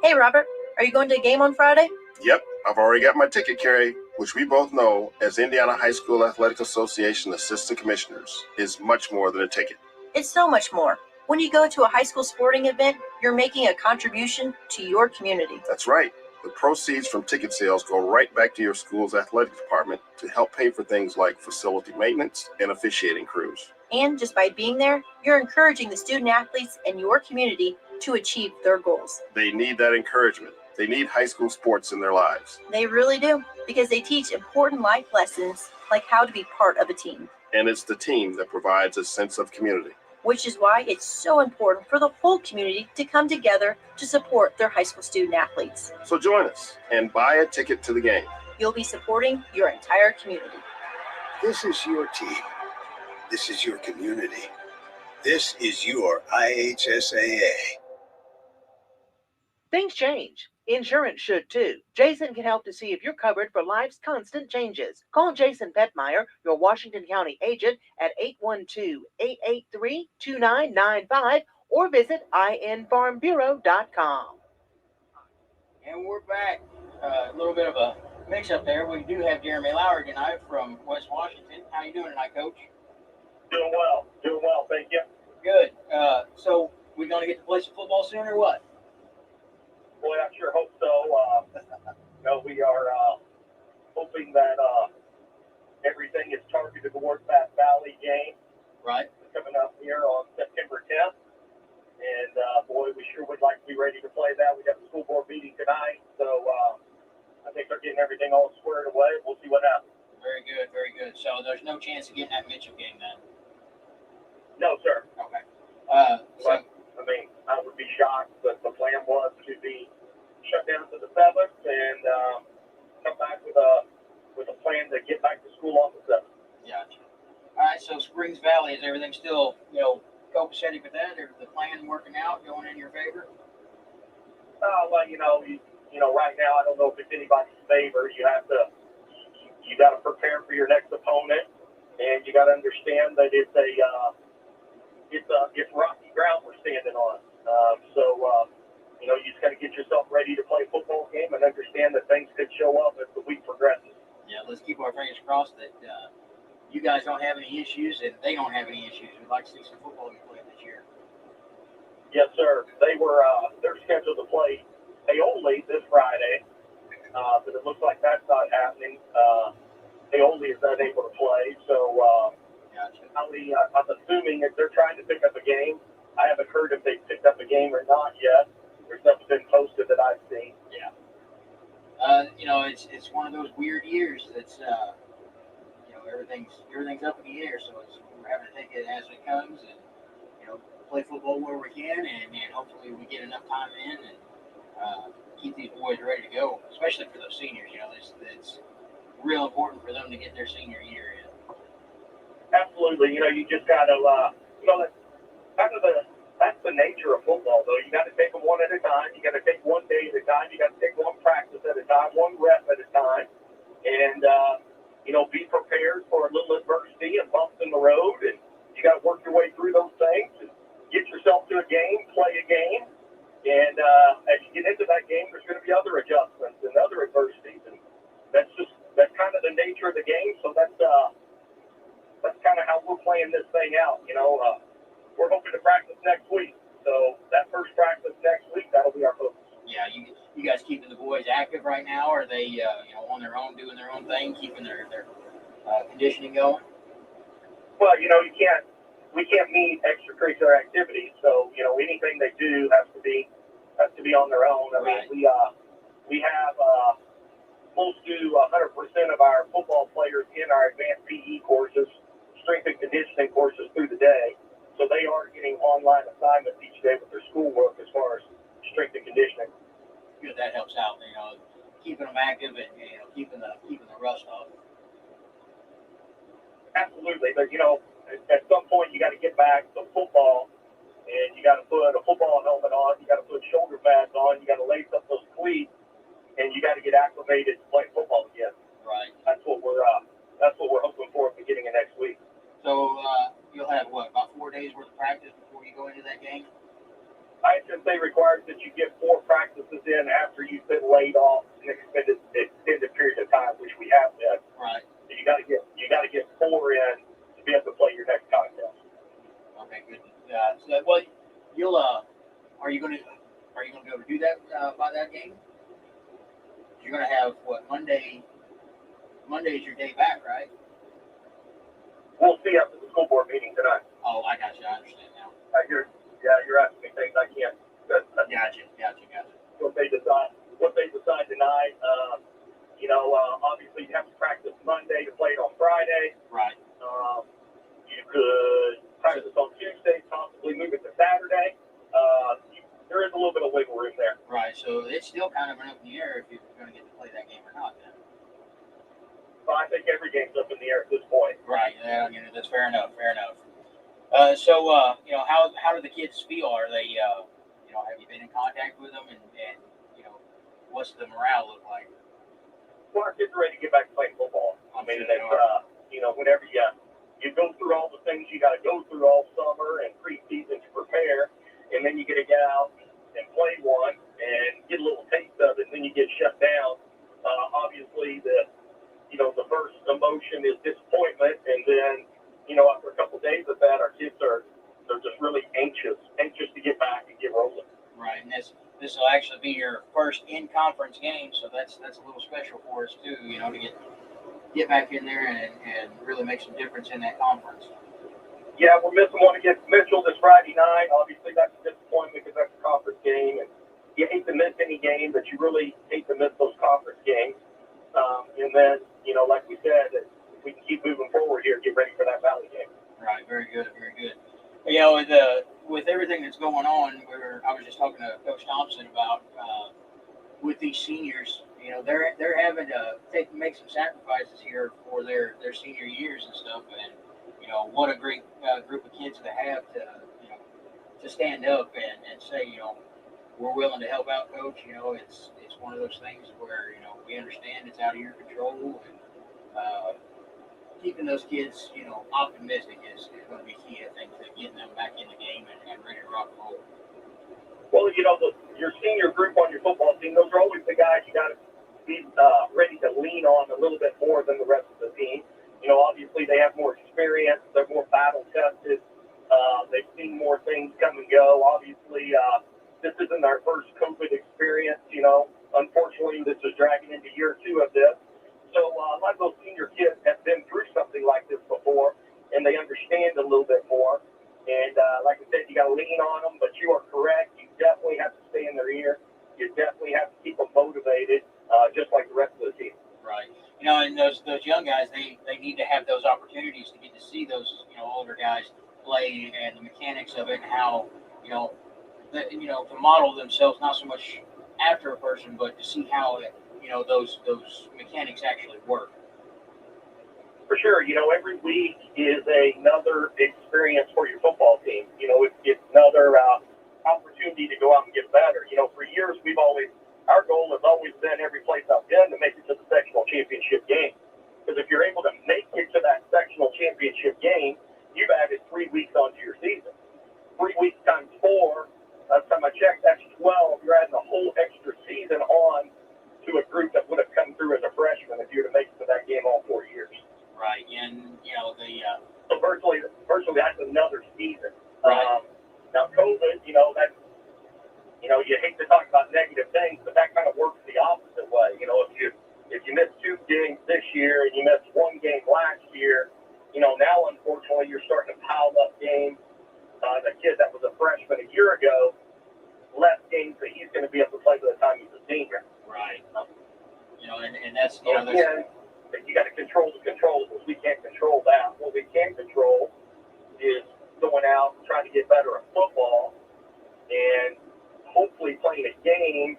Hey, Robert, are you going to a game on Friday? Yep, I've already got my ticket, Carrie, which we both know as Indiana High School Athletic Association Assistant Commissioners is much more than a ticket. It's so much more. When you go to a high school sporting event, you're making a contribution to your community. That's right. The proceeds from ticket sales go right back to your school's athletic department to help pay for things like facility maintenance and officiating crews. And just by being there, you're encouraging the student athletes in your community to achieve their goals. They need that encouragement. They need high school sports in their lives. They really do, because they teach important life lessons like how to be part of a team. And it's the team that provides a sense of community. Which is why it's so important for the whole community to come together to support their high school student athletes. So join us and buy a ticket to the game. You'll be supporting your entire community. This is your team. This is your community. This is your IHSAA. Things change. Insurance should too. Jason can help to see if you're covered for life's constant changes. Call Jason Petmeyer, your Washington County agent, at 812-883-2995 or visit infarmbureau.com. And we're back. A little bit of a mix-up there. We do have Jeremy Lowry tonight from West Washington. How you doing tonight, Coach? Doing well, thank you. Good. So we going to get to play some football soon or what? Boy, I sure hope so. We are hoping that everything is targeted towards that Valley game. Right. coming up here on September 10th. And, boy, we sure would like to be ready to play that. We got the school board meeting tonight, so I think they're getting everything all squared away. We'll see what happens. Very good, very good. So there's no chance of getting that Mitchell game then? No, sir. Okay. But, I mean, I would be shocked, but the plan was to be shut down to the 7th and come back with a plan to get back to school on the 7th. Gotcha. All right, so Springs Valley, is everything still, copacetic with that? Is the plan working out, going in your favor? Well, right now, I don't know if it's anybody's favor. You got to prepare for your next opponent, and you got to understand that it's rocky ground we're standing on. You just got to get yourself ready to play a football game and understand that things could show up as the week progresses. Yeah, let's keep our fingers crossed that you guys don't have any issues and they don't have any issues. We'd like to see some football be played this year. Yes, sir. They're scheduled to play Paoli this Friday, but it looks like that's not happening. Paoli is not able to play, so gotcha. I'm assuming if they're trying to pick up a game. I haven't heard if they picked up a game or not yet. There's nothing been posted that I've seen. Yeah. It's one of those weird years that's everything's up in the air, so we're having to take it as it comes and play football where we can, and hopefully we get enough time in and keep these boys ready to go, especially for those seniors. It's real important for them to get their senior year in. Absolutely. You just got to, that's the nature of football, though. You got to take them one at a time. You got to take one day at a time. You got to take one practice at a time, one rep at a time, and be prepared for a little adversity and bumps in the road. And you got to work your way through those things and get yourself to a game, play a game, and as you get into that game, there's going to be other adjustments and other adversities, and that's kind of the nature of the game. So that's kind of how we're playing this thing out. We're hoping to practice next week. So that first practice next week, that'll be our focus. Yeah, you guys keeping the boys active right now? Are they on their own, doing their own thing, keeping their conditioning going? Well, we can't meet extracurricular activities. So anything they do has to be on their own. I mean, we have close to 100% of our football players in our advanced PE courses, strength and conditioning courses through the day. So they are getting online assignments each day with their schoolwork as far as strength and conditioning. Good, that helps out. Keeping them active and keeping the rust off. Absolutely, but at some point you got to get back to football, and you got to put a football helmet on. You got to put shoulder pads on. You got to lace up those cleats, and you got to get acclimated to play football again. Right. That's what we're hoping for at the beginning of next week. So you'll have about 4 days worth of practice before you go into that game? ISSA requires that you get 4 practices in after you've been laid off an extended period of time, which we have been. Right. So you got to get 4 in to be able to play your next contest. Okay, good. You'll are you going to be able to do that by that game? You're going to have Monday is your day back, right? We'll see after the school board meeting tonight. Oh, I got you. I understand now. You're asking me things I can't. Gotcha. What they decide tonight. Obviously you have to practice Monday to play it on Friday. Right. You could practice on Tuesday, possibly move it to Saturday. There is a little bit of wiggle room there. Right. So it's still kind of an up in the air if you're going to get to play that game or not. Then. Well, I think every game's up in the air at this point. Right. Yeah, that's fair enough. How do the kids feel? Are they, have you been in contact with them, and what's the morale look like? Well, our kids are ready to get back to playing football. Whenever you go through all the things you got to go through all summer and preseason to prepare, and then you get to get out and play one and get a little taste of it, and then you get shut down. Obviously, the first emotion is disappointment, and then, after a couple of days of that, our kids they're just really anxious to get back and get rolling. Right, and this will actually be your first in-conference game, so that's a little special for us too, to get back in there and really make some difference in that conference. Yeah, we're missing one against Mitchell this Friday night. Obviously, that's a disappointment because that's a conference game, and you hate to miss any game, but you really hate to miss those conference games. And then, like we said, if we can keep moving forward here, get ready for that Valley game. Right, very good, very good. With everything that's going on, I was just talking to Coach Thompson about with these seniors. They're having to make some sacrifices here for their senior years and stuff. And what a great group of kids to have to stand up and say, we're willing to help out, Coach. It's one of those things where we understand it's out of your control, and keeping those kids optimistic is going to be key, I think, to getting them back in the game and ready to rock and roll. Well, your senior group on your football team, those are always the guys you got to be ready to lean on a little bit more than the rest of the team. Obviously they have more experience, they're more battle tested, they've seen more things come and go. Obviously, this isn't our first COVID experience. Unfortunately, this is dragging into year 2 of this. So a lot of those senior kids have been through something like this before, and they understand a little bit more. And like I said, you got to lean on them, but you are correct. You definitely have to stay in their ear. You definitely have to keep them motivated, just like the rest of the team. Right. And those young guys, they need to have those opportunities to get to see those older guys play and the mechanics of it, and how to model themselves, not so much after a person, but to see how those mechanics actually work. For sure, every week is another experience for your football team. It's another opportunity to go out and get better. For years, our goal has always been every place I've been to make it to the sectional championship game. Because if you're able to make it to that sectional championship game, you've added 3 weeks onto your season. 3 weeks times 4, last time I checked, that's 12. You're adding a whole extra season on to a group that would have come through as a freshman if you were to make it to that game all 4 years. Right, and so virtually that's another season. Right. Now COVID, that's you hate to talk about negative things, but that kind of works the opposite way. If you miss 2 games this year and you missed 1 game last year, now unfortunately you're starting to pile up games. The kid that was a freshman a year ago, less games that he's going to be able to play by the time he's a senior. Right. And that's again, you got to control the controllables. We can't control that. What we can control is going out and trying to get better at football, and hopefully playing a game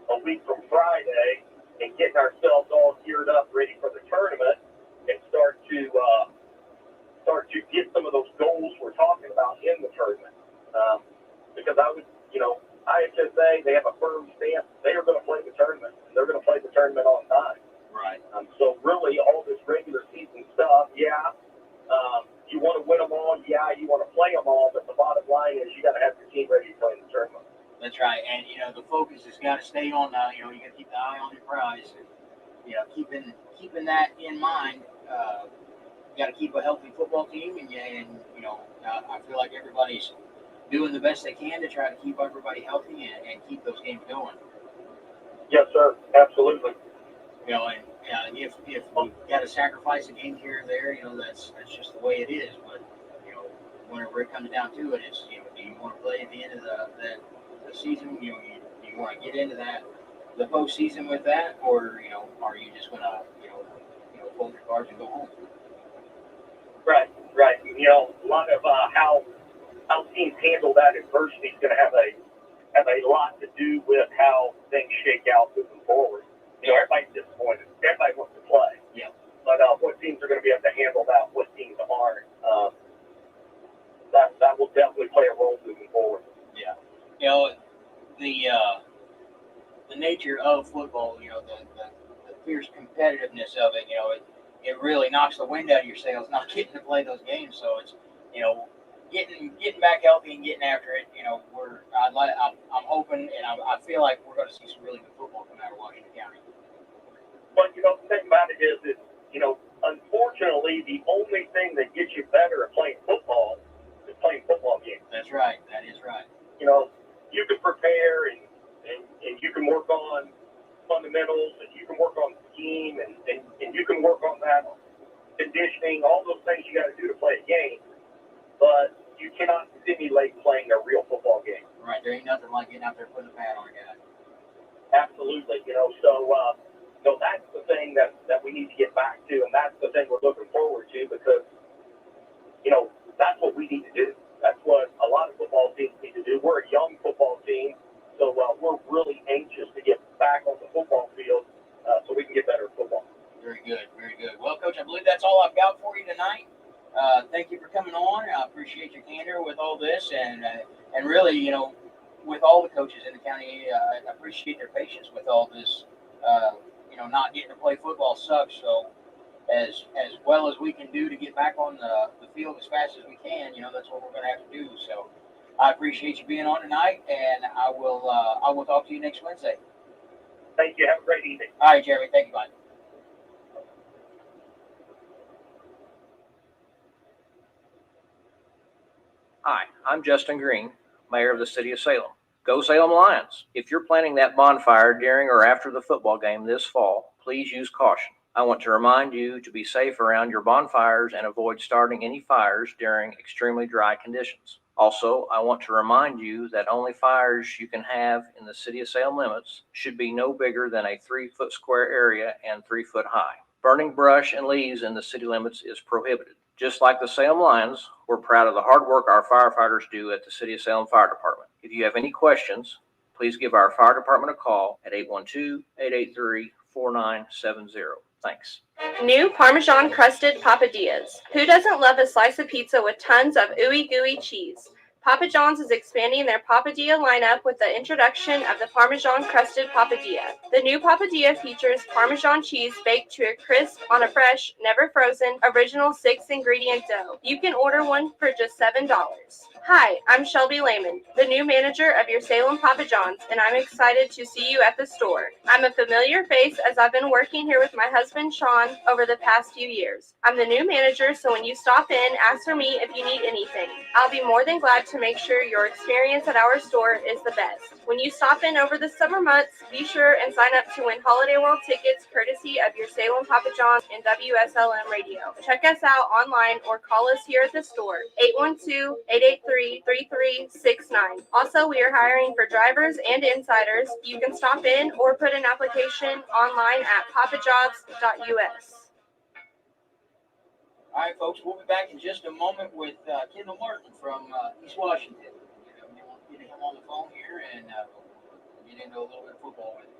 a week from Friday and getting ourselves all geared up, ready for the tournament, and start to get some of those goals we're talking about in the tournament. Because IHSA, they have a firm stance. They are going to play the tournament. They're going to play the tournament on time. Right. So really, all this regular season stuff, you want to win them all. Yeah, you want to play them all. But the bottom line is you got to have your team ready to play in the tournament. That's right, and the focus has got to stay on. You got to keep the eye on your prize, and keeping that in mind. You got to keep a healthy football team, and I feel like everybody's doing the best they can to try to keep everybody healthy and keep those games going. Yes, sir. Absolutely. And if we got to sacrifice a game here or there, that's just the way it is. But whenever it comes down to it, it's do you want to play at the end of the season? Do you want to get into the postseason with that, or are you just going to fold your cards and go home? Right. A lot of how teams handle that adversity is going to have a lot to do with how things shake out moving forward. Everybody's disappointed. Everybody wants to play. Yeah. But what teams are going to be able to handle that? What teams aren't? That will definitely play a role moving forward. Yeah. The nature of football, the fierce competitiveness of it, it really knocks the wind out of your sails not getting to play those games. So it's, getting back healthy and getting after it. I'm hoping, and I feel like we're going to see some really good football come out of Washington County. But the thing about it is unfortunately, the only thing that gets you better at playing football is playing football games. That's right. That is right. You can prepare and you can work on fundamentals, and you can work on scheme, and you can work on that conditioning, all those things you got to do to play a game. but you cannot simulate playing a real football game. Right, there ain't nothing like getting out there putting a pad on a guy. Absolutely, so that's the thing that we need to get back to, and that's the thing we're looking forward to because, that's what we need to do. That's what a lot of football teams need to do. We're a young football team, so we're really anxious to get back on the football field so we can get better at football. Very good, very good. Well, Coach, I believe that's all I've got for you tonight. Thank you for coming on. I appreciate your candor with all this, and really, with all the coaches in the county, I appreciate their patience with all this. Not getting to play football sucks. So, as well as we can do to get back on the field as fast as we can, that's what we're going to have to do. So, I appreciate you being on tonight, and I will talk to you next Wednesday. Thank you. Have a great evening. All right, Jeremy. Thank you, bye. Hi, I'm Justin Green, Mayor of the City of Salem. Go Salem Lions! If you're planning that bonfire during or after the football game this fall, please use caution. I want to remind you to be safe around your bonfires and avoid starting any fires during extremely dry conditions. Also, I want to remind you that only fires you can have in the City of Salem limits should be no bigger than a 3-foot square area and 3 foot high. Burning brush and leaves in the city limits is prohibited. Just like the Salem Lions, we're proud of the hard work our firefighters do at the City of Salem Fire Department. If you have any questions, please give our fire department a call at 812-883-4970. Thanks. New Parmesan crusted papadillas. Who doesn't love a slice of pizza with tons of ooey gooey cheese? Papa John's is expanding their papadilla lineup with the introduction of the Parmesan crusted papadilla. The new papadilla features Parmesan cheese baked to a crisp on a fresh, never frozen, original 6-ingredient dough. You can order one for just $7. Hi, I'm Shelby Lehman, the new manager of your Salem Papa John's, and I'm excited to see you at the store. I'm a familiar face as I've been working here with my husband Sean over the past few years. I'm the new manager, so when you stop in, ask for me if you need anything. I'll be more than glad to make sure your experience at our store is the best. When you stop in over the summer months, be sure and sign up to win Holiday World tickets courtesy of your Salem Papa John's and WSLM radio. Check us out online or call us here at the store, 812-883-3369. Also, we are hiring for drivers and insiders. You can stop in or put an application online at papajobs.us. All right, folks, we'll be back in just a moment with Kendall Martin from East Washington. We'll get him on the phone here and we'll get into a little bit of football with him.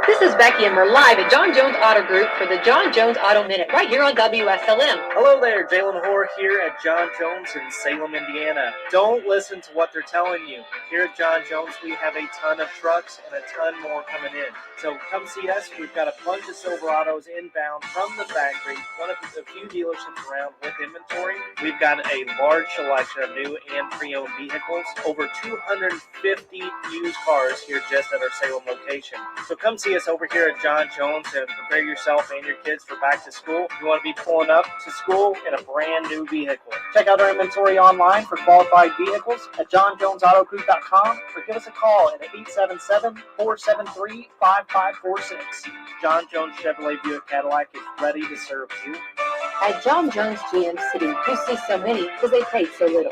This is Becky, and we're live at John Jones Auto Group for the John Jones Auto Minute right here on WSLM. Hello there, Jalen Hoare here at John Jones in Salem, Indiana. Don't listen to what they're telling you. Here at John Jones, we have a ton of trucks and a ton more coming in. So come see us. We've got a bunch of Silverados inbound from the factory, one of the few dealerships around with inventory. We've got a large selection of new and pre-owned vehicles, over 250 used cars here just at our Salem location. So come see us over here at John Jones and prepare yourself and your kids for back to school. You want to be pulling up to school in a brand new vehicle. Check out our inventory online for qualified vehicles at johnjonesautogroup.com or give us a call at 877-473-5546. John Jones Chevrolet Buick Cadillac is ready to serve you. At John Jones GMC, we see so many because they pay so little.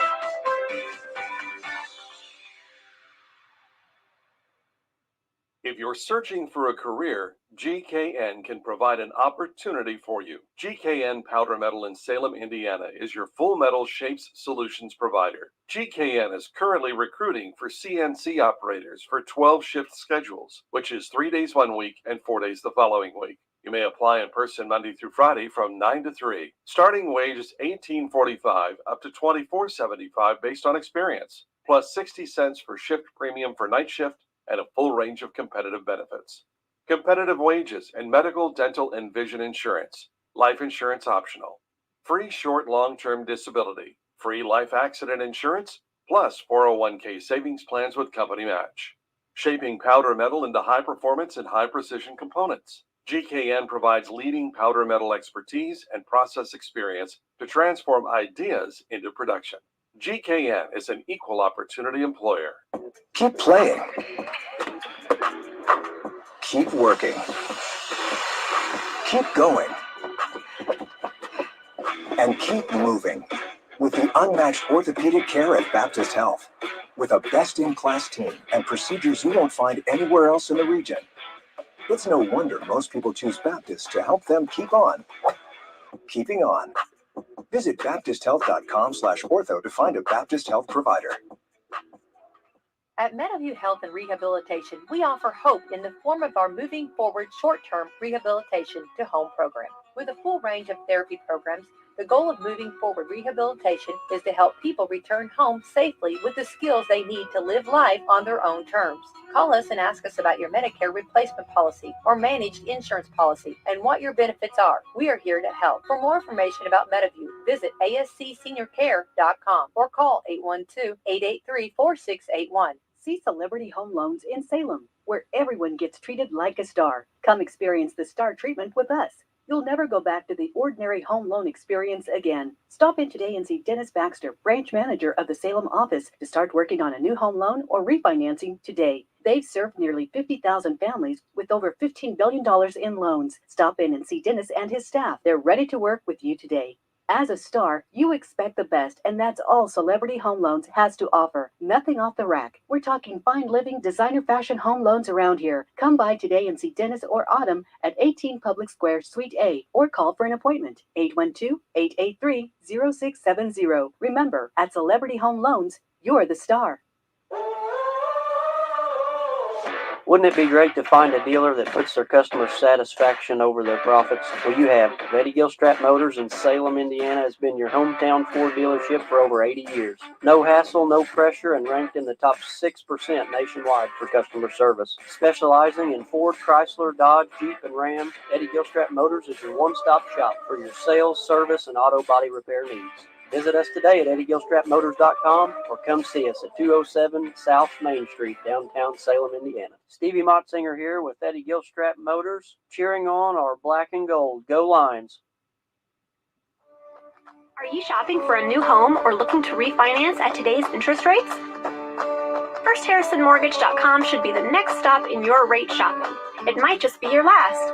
If you're searching for a career, GKN can provide an opportunity for you. GKN Powder Metal in Salem, Indiana is your full metal shapes solutions provider. GKN is currently recruiting for CNC operators for 12-shift schedules, which is 3 days 1 week and 4 days the following week. You may apply in person Monday through Friday from 9 to 3. Starting wage is $18.45 up to $24.75 based on experience, plus 60 cents for shift premium for night shift and a full range of competitive benefits. Competitive wages and medical, dental, and vision insurance. Life insurance optional. Free short, long-term disability. Free life accident insurance, plus 401k savings plans with company match. Shaping powder metal into high performance and high precision components. GKN provides leading powder metal expertise and process experience to transform ideas into production. GKN is an equal opportunity employer. Keep playing. Keep working. Keep going and keep moving with the unmatched orthopedic care at Baptist Health. With a best-in-class team and procedures you won't find anywhere else in the region. It's no wonder most people choose Baptist to help them keep on keeping on. Visit baptisthealth.com/ortho to find a Baptist Health provider. At Meadowview Health and Rehabilitation, we offer hope in the form of our Moving Forward short-term rehabilitation to home program. With a full range of therapy programs, the goal of Moving Forward Rehabilitation is to help people return home safely with the skills they need to live life on their own terms. Call us and ask us about your Medicare replacement policy or managed insurance policy and what your benefits are. We are here to help. For more information about Meadowview, visit ascseniorcare.com or call 812-883-4681. See Celebrity Home Loans in Salem, where everyone gets treated like a star. Come experience the star treatment with us. You'll never go back to the ordinary home loan experience again. Stop in today and see Dennis Baxter, branch manager of the Salem office, to start working on a new home loan or refinancing today. They've served nearly 50,000 families with over $15 billion in loans. Stop in and see Dennis and his staff. They're ready to work with you today. As a star, you expect the best, and that's all Celebrity Home Loans has to offer. Nothing off the rack. We're talking fine living, designer fashion home loans around here. Come by today and see Dennis or Autumn at 18 Public Square, Suite A, or call for an appointment. 812-883-0670. Remember, at Celebrity Home Loans, you're the star. Wouldn't it be great to find a dealer that puts their customer satisfaction over their profits? Well, you have. Eddie Gilstrap Motors in Salem, Indiana has been your hometown Ford dealership for over 80 years. No hassle, no pressure, and ranked in the top 6% nationwide for customer service. Specializing in Ford, Chrysler, Dodge, Jeep, and Ram, Eddie Gilstrap Motors is your one-stop shop for your sales, service, and auto body repair needs. Visit us today at EddieGilstrapMotors.com or come see us at 207 South Main Street, downtown Salem, Indiana. Stevie Motzinger here with Eddie Gilstrap Motors, cheering on our black and gold. Go Lions! Are you shopping for a new home or looking to refinance at today's interest rates? FirstHarrisonMortgage.com should be the next stop in your rate shopping. It might just be your last.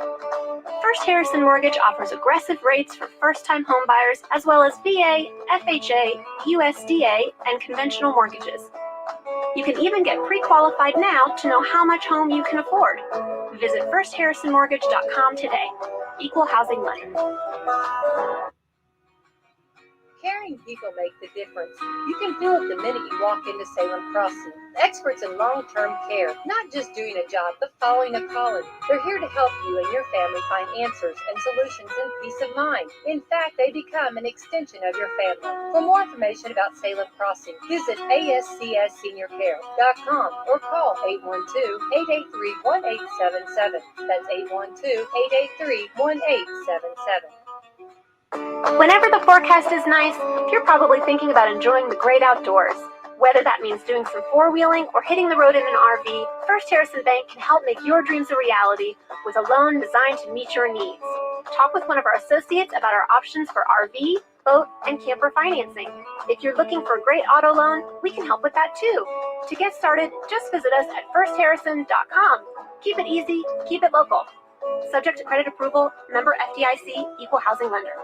First Harrison Mortgage offers aggressive rates for first-time home buyers, as well as VA, FHA, USDA, and conventional mortgages. You can even get pre-qualified now to know how much home you can afford. Visit FirstHarrisonMortgage.com today. Equal housing lender. Caring people make the difference. You can feel it the minute you walk into Salem Crossing. Experts in long-term care, not just doing a job, but following a calling. They're here to help you and your family find answers and solutions and peace of mind. In fact, they become an extension of your family. For more information about Salem Crossing, visit ascseniorcare.com or call 812-883-1877. That's 812-883-1877. Whenever the forecast is nice, you're probably thinking about enjoying the great outdoors. Whether that means doing some four-wheeling or hitting the road in an RV, First Harrison Bank can help make your dreams a reality with a loan designed to meet your needs. Talk with one of our associates about our options for RV, boat, and camper financing. If you're looking for a great auto loan, we can help with that too. To get started, just visit us at firstharrison.com. Keep it easy, keep it local. Subject to credit approval, member FDIC, equal housing lender.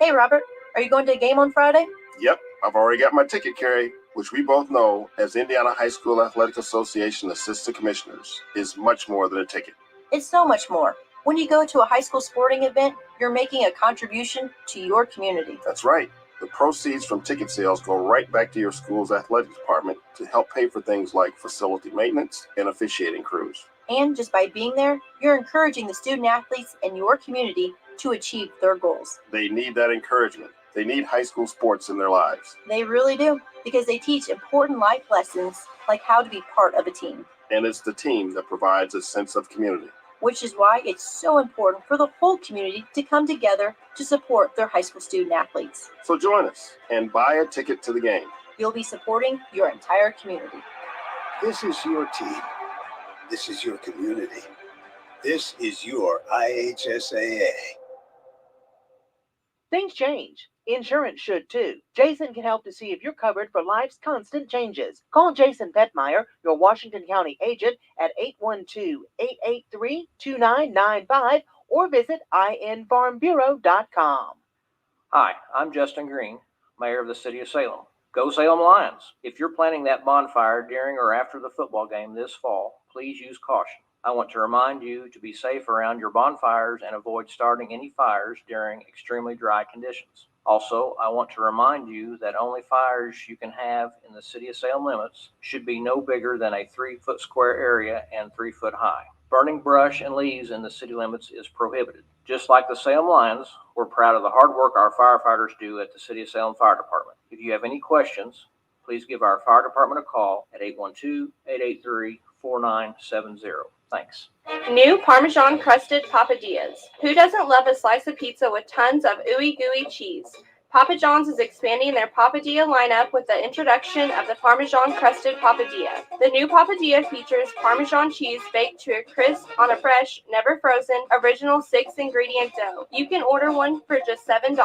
Hey, Robert, are you going to a game on Friday? Yep, I've already got my ticket, Carrie, which we both know as Indiana High School Athletic Association Assistant Commissioners is much more than a ticket. It's so much more. When you go to a high school sporting event, you're making a contribution to your community. That's right. The proceeds from ticket sales go right back to your school's athletic department to help pay for things like facility maintenance and officiating crews. And just by being there, you're encouraging the student athletes in your community to achieve their goals. They need that encouragement. They need high school sports in their lives. They really do, because they teach important life lessons like how to be part of a team. And it's the team that provides a sense of community. Which is why it's so important for the whole community to come together to support their high school student athletes. So join us and buy a ticket to the game. You'll be supporting your entire community. This is your team. This is your community. This is your IHSAA. Things change. Insurance should too. Jason can help to see if you're covered for life's constant changes. Call Jason Petmeyer, your Washington County agent, at 812-883-2995 or visit infarmbureau.com. Hi, I'm Justin Green, Mayor of the City of Salem. Go Salem Lions! If you're planning that bonfire during or after the football game this fall, please use caution. I want to remind you to be safe around your bonfires and avoid starting any fires during extremely dry conditions. Also, I want to remind you that only fires you can have in the City of Salem limits should be no bigger than a 3-foot square area and 3 foot high. Burning brush and leaves in the city limits is prohibited. Just like the Salem Lions, we're proud of the hard work our firefighters do at the City of Salem Fire Department. If you have any questions, please give our fire department a call at 812-883-4970. Thanks. New Parmesan crusted papadillas. Who doesn't love a slice of pizza with tons of ooey gooey cheese? Papa John's is expanding their papadilla lineup with the introduction of the Parmesan crusted papadilla. The new papadilla features Parmesan cheese baked to a crisp on a fresh, never frozen, original 6-ingredient dough. You can order one for just $7.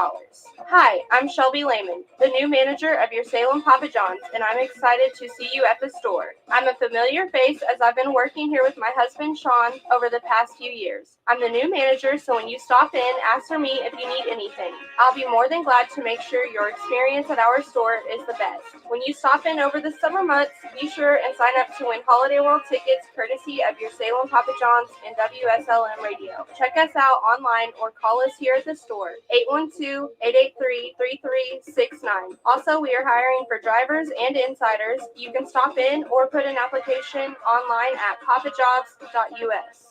Hi, I'm Shelby Lehman, the new manager of your Salem Papa John's, and I'm excited to see you at the store. I'm a familiar face as I've been working here with my husband Sean over the past few years. I'm the new manager, so when you stop in, ask for me if you need anything. I'll be more than glad to make sure your experience at our store is the best. When you stop in over the summer months, be sure and sign up to win Holiday World tickets courtesy of your Salem Papa John's and WSLM radio. Check us out online or call us here at the store, 812-883-3369. Also, we are hiring for drivers and insiders. You can stop in or put an application online at papajobs.us.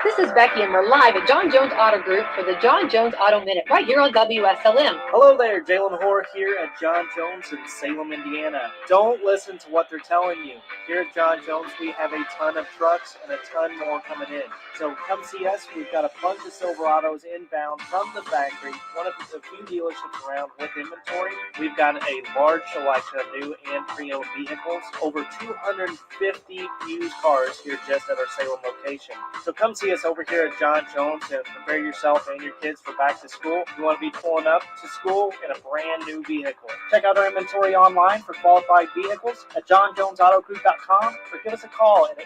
This is Becky, and we're live at John Jones Auto Group for the John Jones Auto Minute right here on WSLM. Hello there, Jalen Hoare here at John Jones in Salem, Indiana. Don't listen to what they're telling you. Here at John Jones, we have a ton of trucks and a ton more coming in. So come see us. We've got a bunch of Silverados inbound from the factory, one of the few dealerships around with inventory. We've got a large selection of new and pre-owned vehicles, over 250 used cars here just at our Salem location. So come see us over here at John Jones and prepare yourself and your kids for back to school. You want to be pulling up to school in a brand new vehicle. Check out our inventory online for qualified vehicles at johnjonesautogroup.com or give us a call at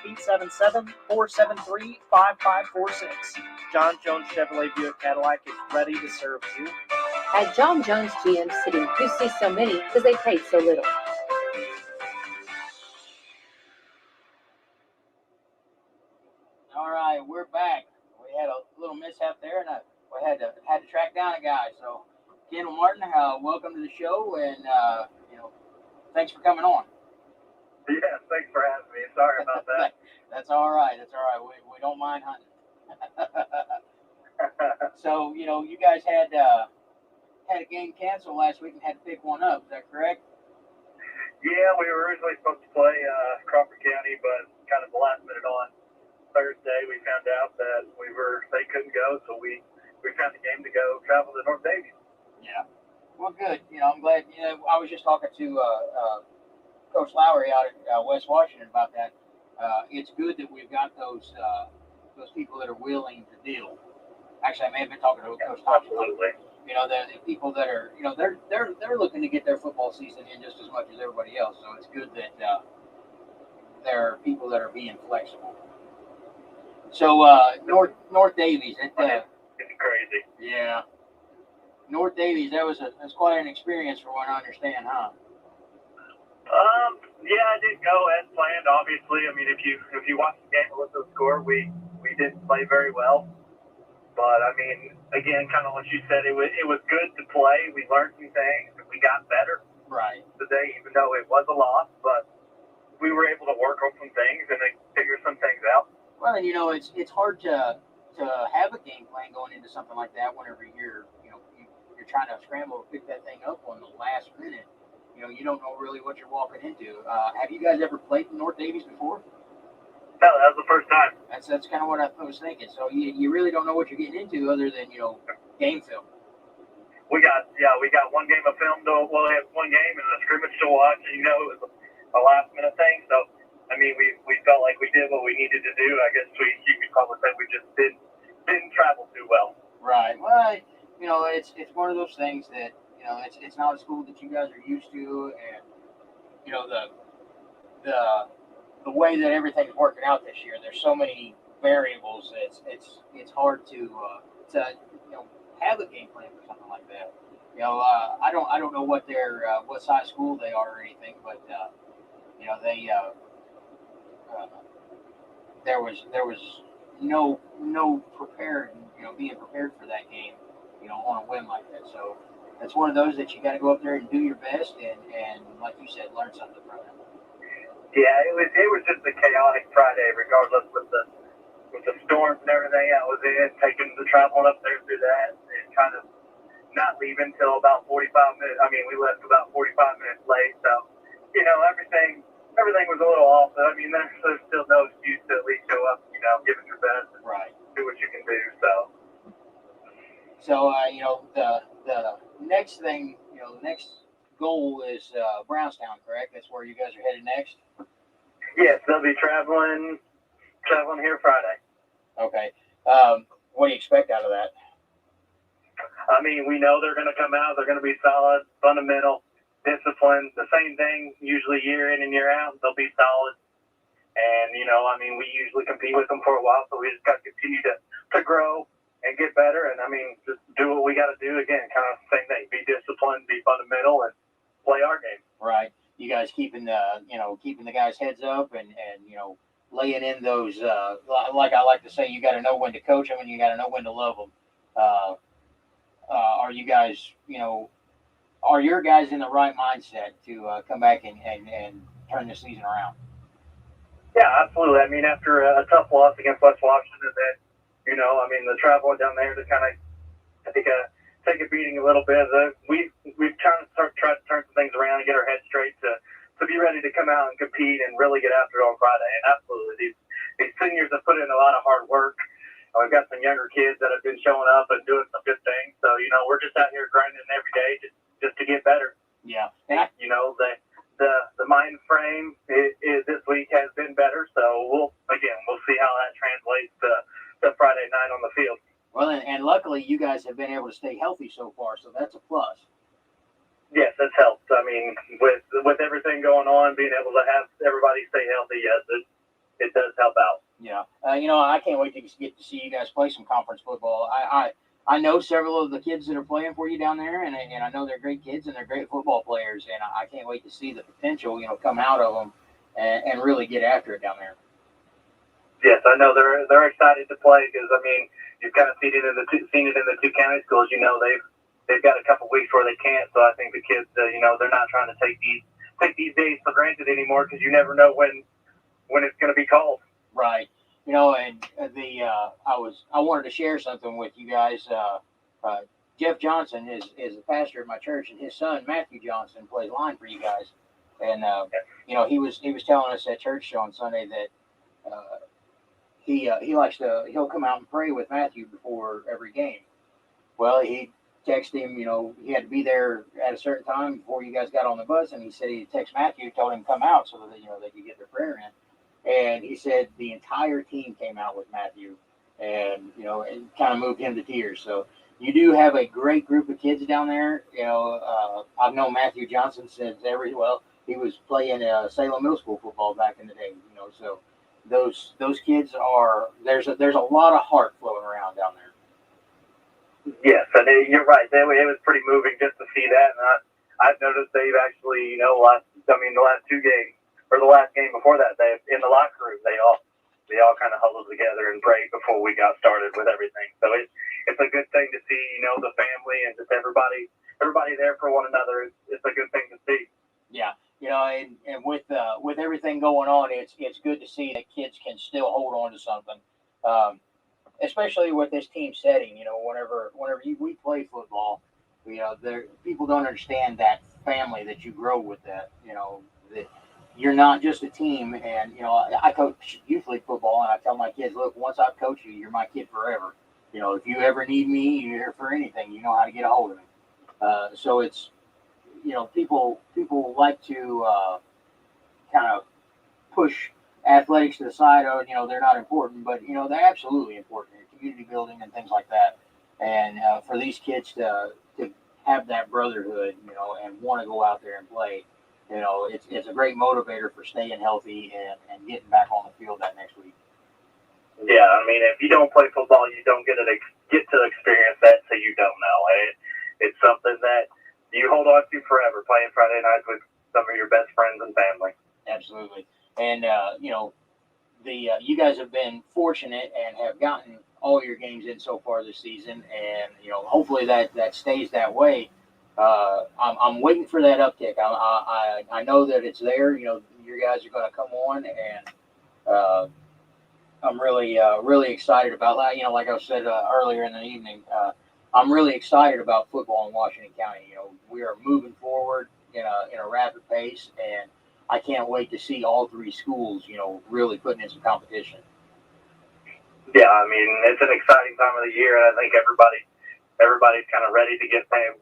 877-473-5546. John Jones Chevrolet Buick Cadillac is ready to serve you. At John Jones GM City, you see so many because they pay so little. All right, we're back. We had a little mishap there, and we had to track down a guy. So, Kendall Martin, welcome to the show, and thanks for coming on. Yeah, thanks for having me. Sorry about that. That's all right. That's all right. We don't mind hunting. So, you guys had a game canceled last week and had to pick one up. Is that correct? Yeah, we were originally supposed to play Crawford County, but kind of the last minute on Thursday, we found out that they couldn't go, so we found a game to go travel to North Davies. Yeah. Well, good. I'm glad. I was just talking to Coach Lowry out at West Washington about that. It's good that we've got those people that are willing to deal. Actually, I may have been talking to Coach Thompson. Absolutely. The people that are, they're looking to get their football season in just as much as everybody else. So it's good that there are people that are being flexible. So North Davies, it's crazy. Yeah. North Davies, that's quite an experience from what I understand, huh? Yeah, I didn't go as planned. Obviously, I mean, if you watch the game and look at the score, we didn't play very well. But I mean, again, kind of what you said, it was good to play. We learned some things. We got better. Right. Today, even though it was a loss, but we were able to work on some things and figure some things out. Well, and it's hard to have a game plan going into something like that whenever you're trying to scramble to pick that thing up on the last minute. You don't know really what you're walking into. Have you guys ever played in North Davies before? No, that was the first time. That's kind of what I was thinking. So you really don't know what you're getting into other than game film. We got one game of film we had one game and a scrimmage to watch, and it was a last minute thing. So I mean, we felt like we did what we needed to do. I guess you could probably say we just didn't travel too well. Right. Well, it's one of those things that it's not a school that you guys are used to, and the way that everything's working out this year. There's so many variables, it's hard to have a game plan for something like that. I don't know what their what size school they are or anything, but they there was no prepared, being prepared for that game, on a whim like that. So that's one of those that you got to go up there and do your best, and like you said, learn something from it. Yeah, it was just a chaotic Friday, regardless with the storms and everything I was in, taking the traveling up there through that, and kind of not leaving till about 45 minutes. I mean, we left about 45 minutes late, so everything was a little off. But I mean, there's still no excuse to at least show up, give it your best, and do what you can do. So the next thing, the next goal is Brownstown, correct? That's where you guys are headed next. Yes, they'll be traveling here Friday. Okay. What do you expect out of that? I mean, we know they're going to come out. They're going to be solid, fundamental, disciplined. The same thing usually year in and year out. They'll be solid. And, I mean, we usually compete with them for a while, so we just got to continue to grow and get better. And, I mean, just do what we got to do. Again, kind of same thing. Be disciplined, be fundamental, and play our game. Right. You guys keeping the guys' heads up and laying in those, like I like to say, you got to know when to coach them and you got to know when to love them. Are you guys, are your guys in the right mindset to come back and turn this season around? Yeah, absolutely. I mean, after a tough loss against West Washington, then, I mean, the traveling down there to kind of, I think, take a beating a little bit. We've tried to turn some things around and get our heads straight to be ready to come out and compete and really get after it on Friday. And absolutely, these seniors have put in a lot of hard work. We've got some younger kids that have been showing up and doing some good things. So, we're just out here grinding every day just to get better. Yeah. The mind frame is this week has been better. So we'll see how that translates to Friday night on the field. Well, and luckily you guys have been able to stay healthy so far, so that's a plus. Yes, that's helped. I mean, with everything going on, being able to have everybody stay healthy, yes, it does help out. Yeah. I can't wait to get to see you guys play some conference football. I know several of the kids that are playing for you down there, and I know they're great kids and they're great football players, and I can't wait to see the potential, come out of them and really get after it down there. Yes, I know they're excited to play because, I mean, you've kind of seen it in the two county schools. They've got a couple weeks where they can't, so I think the kids, they're not trying to take these days for granted anymore because you never know when it's going to be called. Right. And I wanted to share something with you guys. Jeff Johnson is a pastor at my church, and his son Matthew Johnson plays line for you guys. And he was telling us at church on Sunday that he'll come out and pray with Matthew before every game. Well, he texted him, he had to be there at a certain time before you guys got on the bus, and he said he'd text Matthew, told him to come out so that they could get their prayer in. And he said the entire team came out with Matthew, and it kind of moved him to tears. So you do have a great group of kids down there. I've known Matthew Johnson since he was playing Salem Middle School football back in the day. So those kids there's a lot of heart flowing around down there. Yes, and you're right. It was pretty moving just to see that, and I've noticed they've actually, the last two games. Or the last game before that, in the locker room, they all kind of huddled together and prayed before we got started with everything. So it's a good thing to see, the family and just everybody there for one another. It's a good thing to see. Yeah, and with everything going on, it's good to see that kids can still hold on to something, especially with this team setting. Whenever we play football, people don't understand that family that you grow with. That that you're not just a team. And I coach youth league football, and I tell my kids, look, once I've coached you, you're my kid forever. If you ever need me, you're here for anything. You know how to get a hold of me. So it's people like to kind of push athletics to the side. They're not important, but they're absolutely important in community building and things like that. And for these kids to have that brotherhood, and want to go out there and play, it's a great motivator for staying healthy and getting back on the field that next week. Yeah, I mean, if you don't play football, you don't get to experience that, so you don't know. It's something that you hold on to forever, playing Friday nights with some of your best friends and family. Absolutely. And, you guys have been fortunate and have gotten all your games in so far this season, and hopefully that stays that way. I'm waiting for that uptick. I know that it's there. You guys are going to come on, and I'm really excited about that. Like I said earlier in the evening, I'm really excited about football in Washington County. We are moving forward in a rapid pace, and I can't wait to see all three schools, really putting in some competition. Yeah, I mean, it's an exciting time of the year, and I think everybody's kind of ready to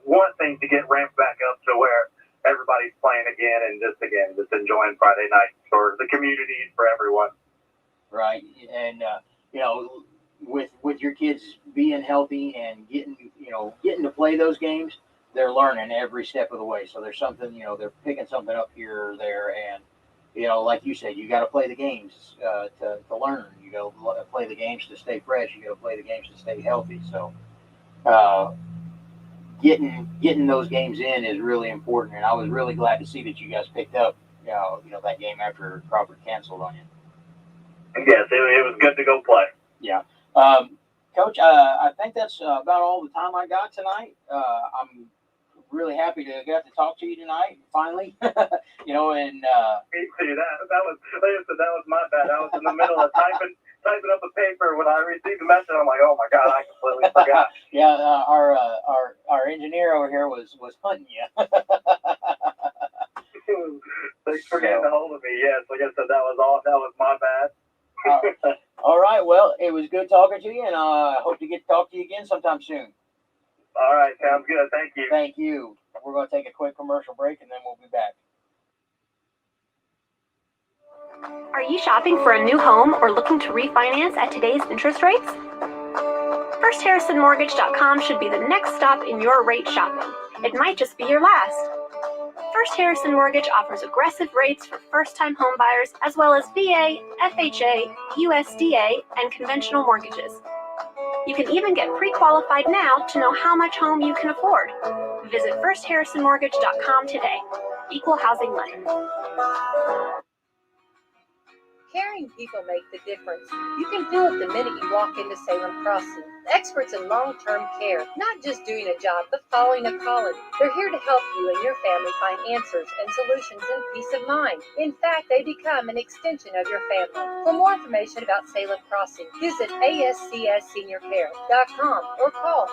want things to get ramped back up to where everybody's playing again and just enjoying Friday nights for the community, for everyone. Right, and with your kids being healthy and getting to play those games, they're learning every step of the way. So there's something, they're picking something up here or there, and like you said, you got to play the games to learn. You got to play the games to stay fresh. You got to play the games to stay healthy. So getting those games in is really important, and I was really glad to see that you guys picked up that game after Crawford canceled on you. Yes, it was good to go play. Yeah. Coach, I think that's about all the time I got tonight. I'm really happy to get to talk to you tonight, finally. And Me too. That was, like I said, that was my bad. I was in the middle of typing up a paper when I received the message. I'm like, oh my God, I completely forgot. Yeah, our engineer over here was hunting you. Thanks for getting a hold of me. Yes, like I said, that was my bad. All right. Well, it was good talking to you, and I hope to get to talk to you again sometime soon. All right. Sounds good. Thank you. Thank you. We're going to take a quick commercial break, and then we'll be back. Are you shopping for a new home or looking to refinance at today's interest rates? FirstHarrisonMortgage.com should be the next stop in your rate shopping. It might just be your last. First Harrison Mortgage offers aggressive rates for first-time home buyers, as well as VA, FHA, USDA, and conventional mortgages. You can even get pre-qualified now to know how much home you can afford. Visit FirstHarrisonMortgage.com today. Equal housing lender. Caring people make the difference. You can feel it the minute you walk into Salem Crossing. Experts in long-term care, not just doing a job, but following a calling. They're here to help you and your family find answers and solutions and peace of mind. In fact, they become an extension of your family. For more information about Salem Crossing, visit ASCSSeniorCare.com or call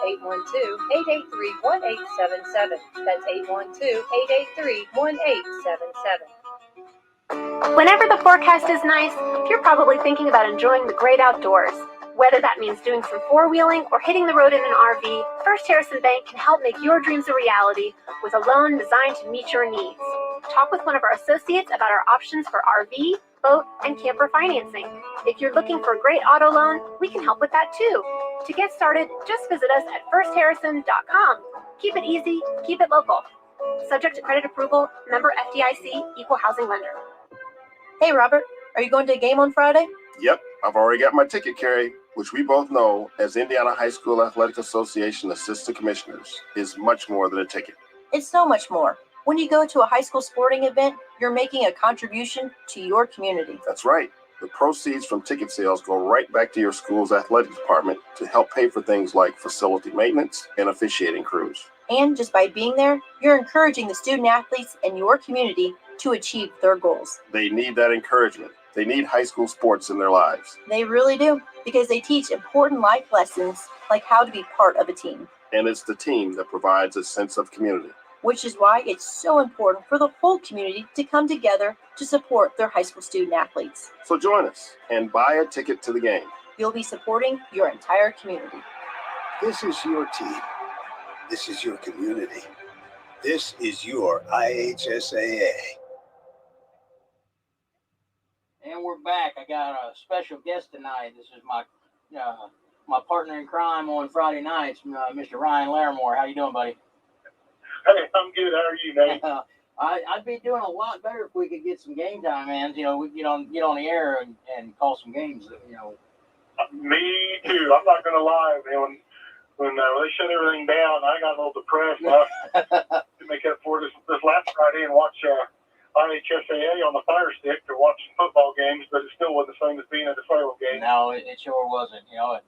812-883-1877. That's 812-883-1877. Whenever the forecast is nice, you're probably thinking about enjoying the great outdoors. Whether that means doing some four-wheeling or hitting the road in an RV, First Harrison Bank can help make your dreams a reality with a loan designed to meet your needs. Talk with one of our associates about our options for RV, boat, and camper financing. If you're looking for a great auto loan, we can help with that too. To get started, just visit us at firstharrison.com. Keep it easy, keep it local. Subject to credit approval, member FDIC, equal housing lender. Hey, Robert, are you going to a game on Friday? Yep, I've already got my ticket, Carrie, which we both know as Indiana High School Athletic Association Assistant Commissioners is much more than a ticket. It's so much more. When you go to a high school sporting event, you're making a contribution to your community. That's right. The proceeds from ticket sales go right back to your school's athletic department to help pay for things like facility maintenance and officiating crews. And just by being there, you're encouraging the student athletes in your community to achieve their goals. They need that encouragement. They need high school sports in their lives. They really do, because they teach important life lessons like how to be part of a team. And it's the team that provides a sense of community. Which is why it's so important for the whole community to come together to support their high school student athletes. So join us and buy a ticket to the game. You'll be supporting your entire community. This is your team. This is your community. This is your IHSAA. And we're back. I got a special guest tonight. This is my partner in crime on Friday nights, Mr. Ryan Larimore. How you doing, buddy? Hey, I'm good. How are you, Nate? I'd be doing a lot better if we could get some game time, man. We get on the air and call some games. Me too. I'm not going to lie, man. When they shut everything down, I got a little depressed. To make up for this last Friday and watch IHSAA on the Fire Stick to watch football games, but it still wasn't the same as being at the Salem game. No, it sure wasn't. You know,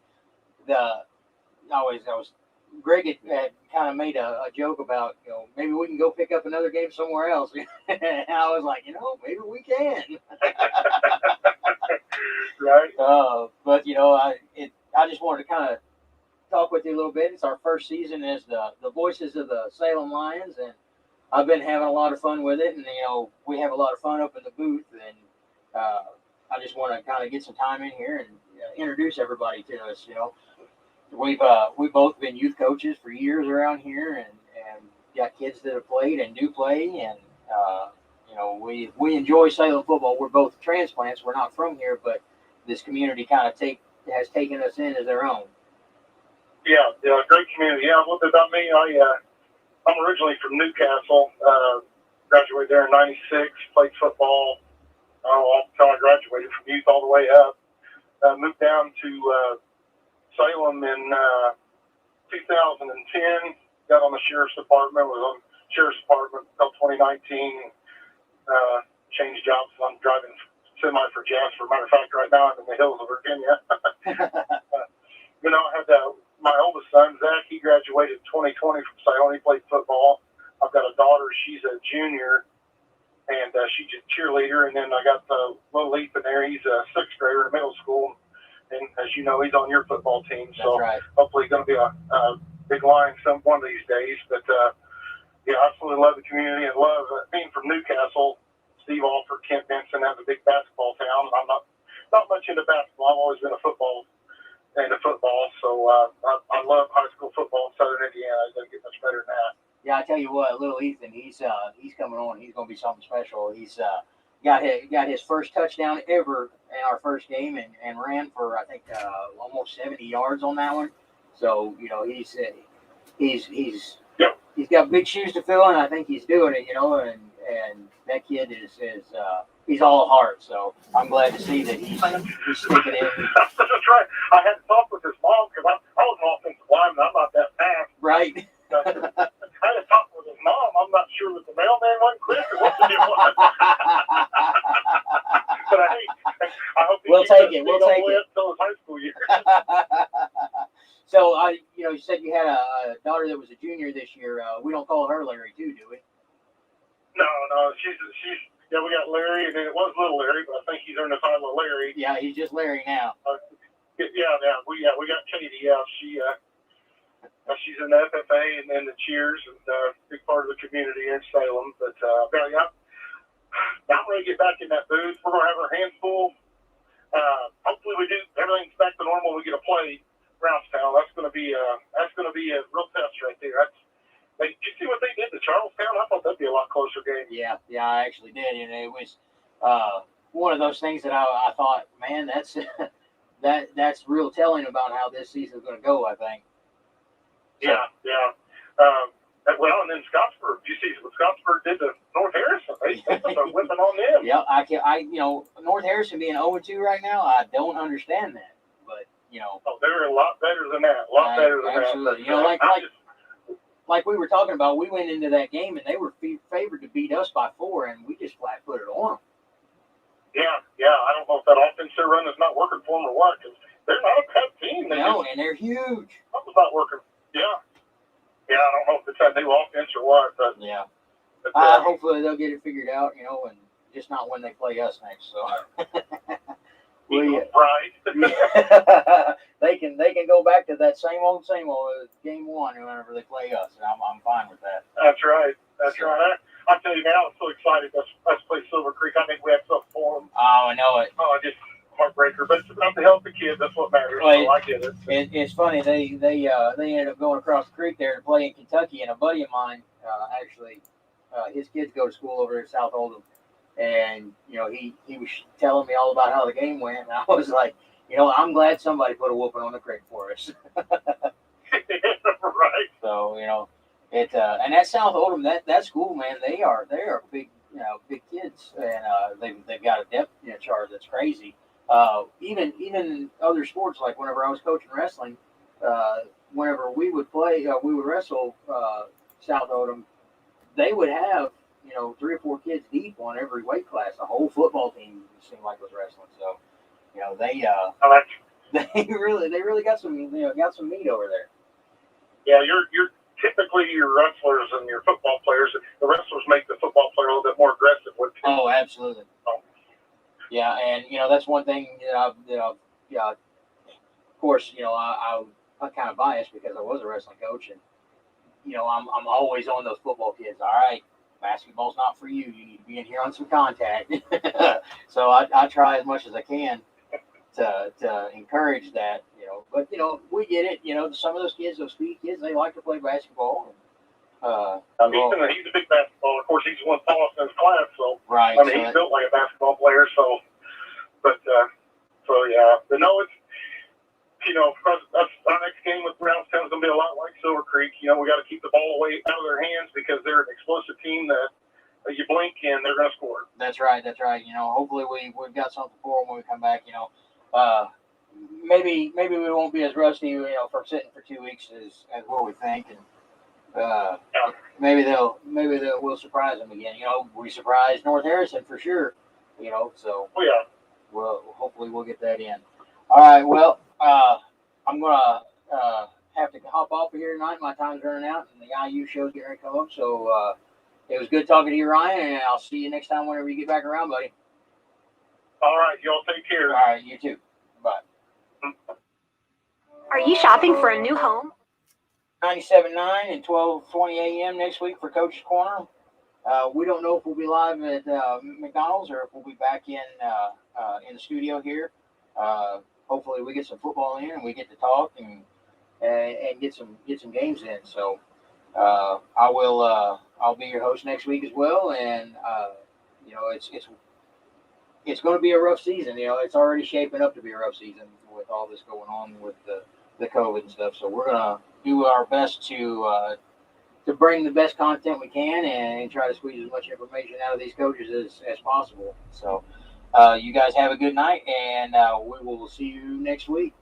Greg had kind of made a joke about, you know, maybe we can go pick up another game somewhere else. And I was like, you know, maybe we can. Right. But you know, I just wanted to kind of talk with you a little bit. It's our first season as the voices of the Salem Lions, and I've been having a lot of fun with it. And you know, we have a lot of fun up in the booth, and I just want to kind of get some time in here and introduce everybody to us. You know, we've both been youth coaches for years around here, and got kids that have played and do play, and you know, we enjoy Salem football. We're both transplants. We're not from here, but this community kind of has taken us in as their own. Yeah, great community. Yeah, a little bit about me. I'm originally from Newcastle. Graduated there in '96. Played football until I graduated from youth all the way up. Moved down to Salem in 2010. Got on the sheriff's department. Was on sheriff's department until 2019. Changed jobs. I'm driving semi for Jasper. Matter of fact, right now I'm in the hills of Virginia. You know, I had my oldest son, Zach. He graduated in 2020 from Salem. He played football. I've got a daughter. She's a junior, and she's a cheerleader. And then I got little Ethan there. He's a sixth grader in middle school. And as you know, he's on your football team. So hopefully going to be a big Lion one of these days. But, yeah, I absolutely love the community and love being from Newcastle. Steve Alford, Kent Benson, has a big basketball town. I'm not much into basketball. I've always been into football. So I love high school football in Southern Indiana. It doesn't get much better than that. Yeah, I tell you what, little Ethan, he's coming on. He's going to be something special. He's got his first touchdown ever in our first game, and ran for I think almost 70 yards on that one. So you know he's got big shoes to fill, and I think he's doing it. You know, and that kid is he's all heart. So I'm glad to see that he's sticking in. That's right. I had to talk with his mom because I was an offensive lineman. I'm not that fast. Right. I had to talk with his mom. I'm not sure that the mailman wasn't quick or what the deal was. But I hope we'll take it. We'll take it until his high school year. So you know, you said you had a daughter that was a junior this year. We don't call her Larry, too, do we? No. She's yeah. We got Larry, and it was little Larry, but I think he's earned the title of Larry. Yeah, he's just Larry now. We got Katie. Yeah, she's in the FFA and then the cheers, and big part of the community in Salem. But I'm ready to get back in that booth. We're gonna have our hands full. Hopefully, we do everything's back to normal. We get to play Brownstown. That's gonna be a real test right there. Did you see what they did to Charlestown? I thought that'd be a lot closer game. Yeah, I actually did. And it was one of those things that I thought, man, that's real telling about how this season's going to go, I think. Yeah. Well, and then Scottsburg. You see what Scottsburg did to North Harrison? They put a whipping on them. Yeah, North Harrison being 0-2 right now, I don't understand that. But, you know. Oh, they're a lot better than that. Absolutely. You know, like we were talking about, we went into that game and they were favored to beat us by 4, and we just flat put it on them. Yeah. I don't know if that offense they're running is not working for them or what, because they're not a bad team. And they're huge. Something's not working. Yeah. I don't know if it's that new offense or what, but yeah. Hopefully they'll get it figured out, you know, and just not when they play us next. So. Right. They can go back to that same old game 1 whenever they play us, and I'm fine with that. That's right. I tell you now, I'm so excited. Let's play Silver Creek. I think we have something for them. Oh, I know it. Oh, just heartbreaker, but it's about to help the kids. That's what matters. So I get it. It's funny. They ended up going across the creek there to play in Kentucky, and a buddy of mine actually his kids go to school over at South Oldham. And, you know, he was telling me all about how the game went. And I was like, you know, I'm glad somebody put a whooping on the creek for us. Right. So, you know, and that South Oldham, that school, man, they are big, big kids. And they've got a depth charge that's crazy. Even other sports, like whenever I was coaching wrestling, whenever we would play, we would wrestle South Odom. They would have 3 or 4 kids deep on every weight class. The whole football team seemed like was wrestling. So they really got some got some meat over there. Yeah, you're typically your wrestlers and your football players. The wrestlers make the football player a little bit more aggressive with. Oh, absolutely. Yeah, and that's one thing that of course, I'm kind of biased because I was a wrestling coach, and I'm always on those football kids. All right, basketball's not for you. You need to be in here on some contact. So I try as much as I can to encourage that. But we get it. Some of those kids, those speed kids, they like to play basketball. He's a big basketball. Of course, he's one tallest in his class, so right. He's built like a basketball player. So, but yeah, but no, it's because our next game with Brownstown is going to be a lot like Silver Creek. We got to keep the ball away out of their hands because they're an explosive team that you blink and they're going to score. That's right. Hopefully we've got something for them when we come back. Maybe we won't be as rusty, for sitting for 2 weeks as what we think, and maybe we'll surprise them again. We surprised North Harrison for sure. So hopefully we'll get that in. All right. Well, I'm gonna have to hop off of here tonight. My time's running out, and the IU show's getting ready to come up. So it was good talking to you, Ryan, and I'll see you next time whenever you get back around, buddy. All right, y'all take care. All right, you too. Bye. Are you shopping for a new home? 97.9 and 12:20 a.m. next week for Coach's Corner. We don't know if we'll be live at McDonald's or if we'll be back in the studio here. Hopefully we get some football in and we get to talk and get some games in. So I'll be your host next week as well. And it's going to be a rough season. It's already shaping up to be a rough season with all this going on with the COVID and stuff. So we're gonna do our best to bring the best content we can and try to squeeze as much information out of these coaches as possible. So you guys have a good night, and we will see you next week.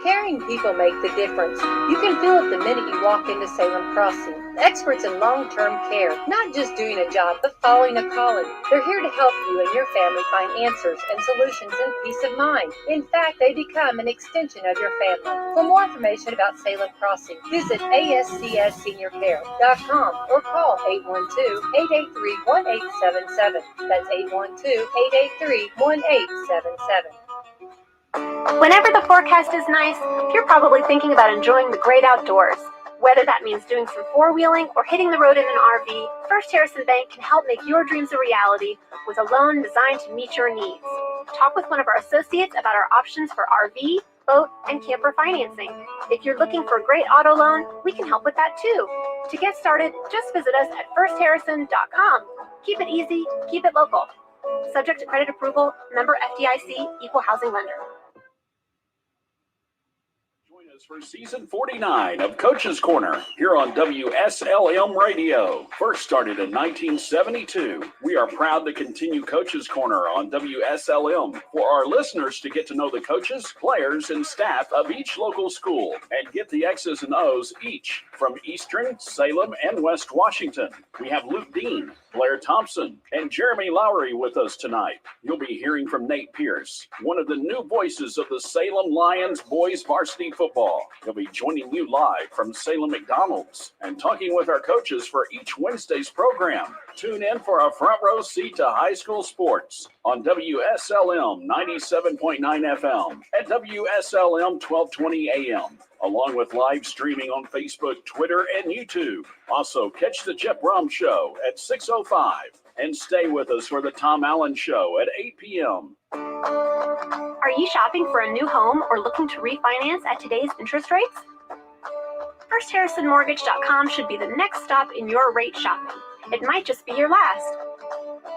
Caring people make the difference. You can feel it the minute you walk into Salem Crossing. Experts in long-term care, not just doing a job, but following a calling. They're here to help you and your family find answers and solutions and peace of mind. In fact, they become an extension of your family. For more information about Salem Crossing, visit ASCSSeniorCare.com or call 812-883-1877. That's 812-883-1877. Whenever the forecast is nice, you're probably thinking about enjoying the great outdoors. Whether that means doing some four-wheeling or hitting the road in an RV, First Harrison Bank can help make your dreams a reality with a loan designed to meet your needs. Talk with one of our associates about our options for RV, boat, and camper financing. If you're looking for a great auto loan, we can help with that too. To get started, just visit us at firstharrison.com. Keep it easy, keep it local. Subject to credit approval, member FDIC, equal housing lender. For season 49 of Coach's Corner here on WSLM Radio. First started in 1972, we are proud to continue Coach's Corner on WSLM for our listeners to get to know the coaches, players, and staff of each local school and get the X's and O's each from Eastern, Salem, and West Washington. We have Luke Dean, Blair Thompson, and Jeremy Lowry with us tonight. You'll be hearing from Nate Pierce, one of the new voices of the Salem Lions boys varsity football. He'll be joining you live from Salem McDonald's and talking with our coaches for each Wednesday's program. Tune in for a front row seat to high school sports on WSLM 97.9 FM at WSLM 1220 AM, along with live streaming on Facebook, Twitter, and YouTube. Also, catch the Jeff Brom Show at 6:05 and stay with us for the Tom Allen Show at 8 p.m. Are you shopping for a new home or looking to refinance at today's interest rates? FirstHarrisonMortgage.com should be the next stop in your rate shopping. It might just be your last.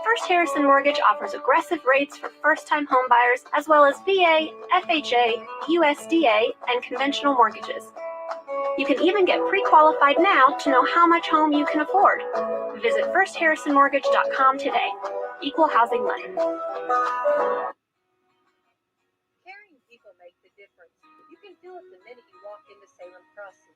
First Harrison Mortgage offers aggressive rates for first-time home buyers, as well as VA, FHA, USDA, and conventional mortgages. You can even get pre-qualified now to know how much home you can afford. Visit firstharrisonmortgage.com today. Equal housing lender. Caring people make the difference. You can feel it the minute you walk into Salem Crossing.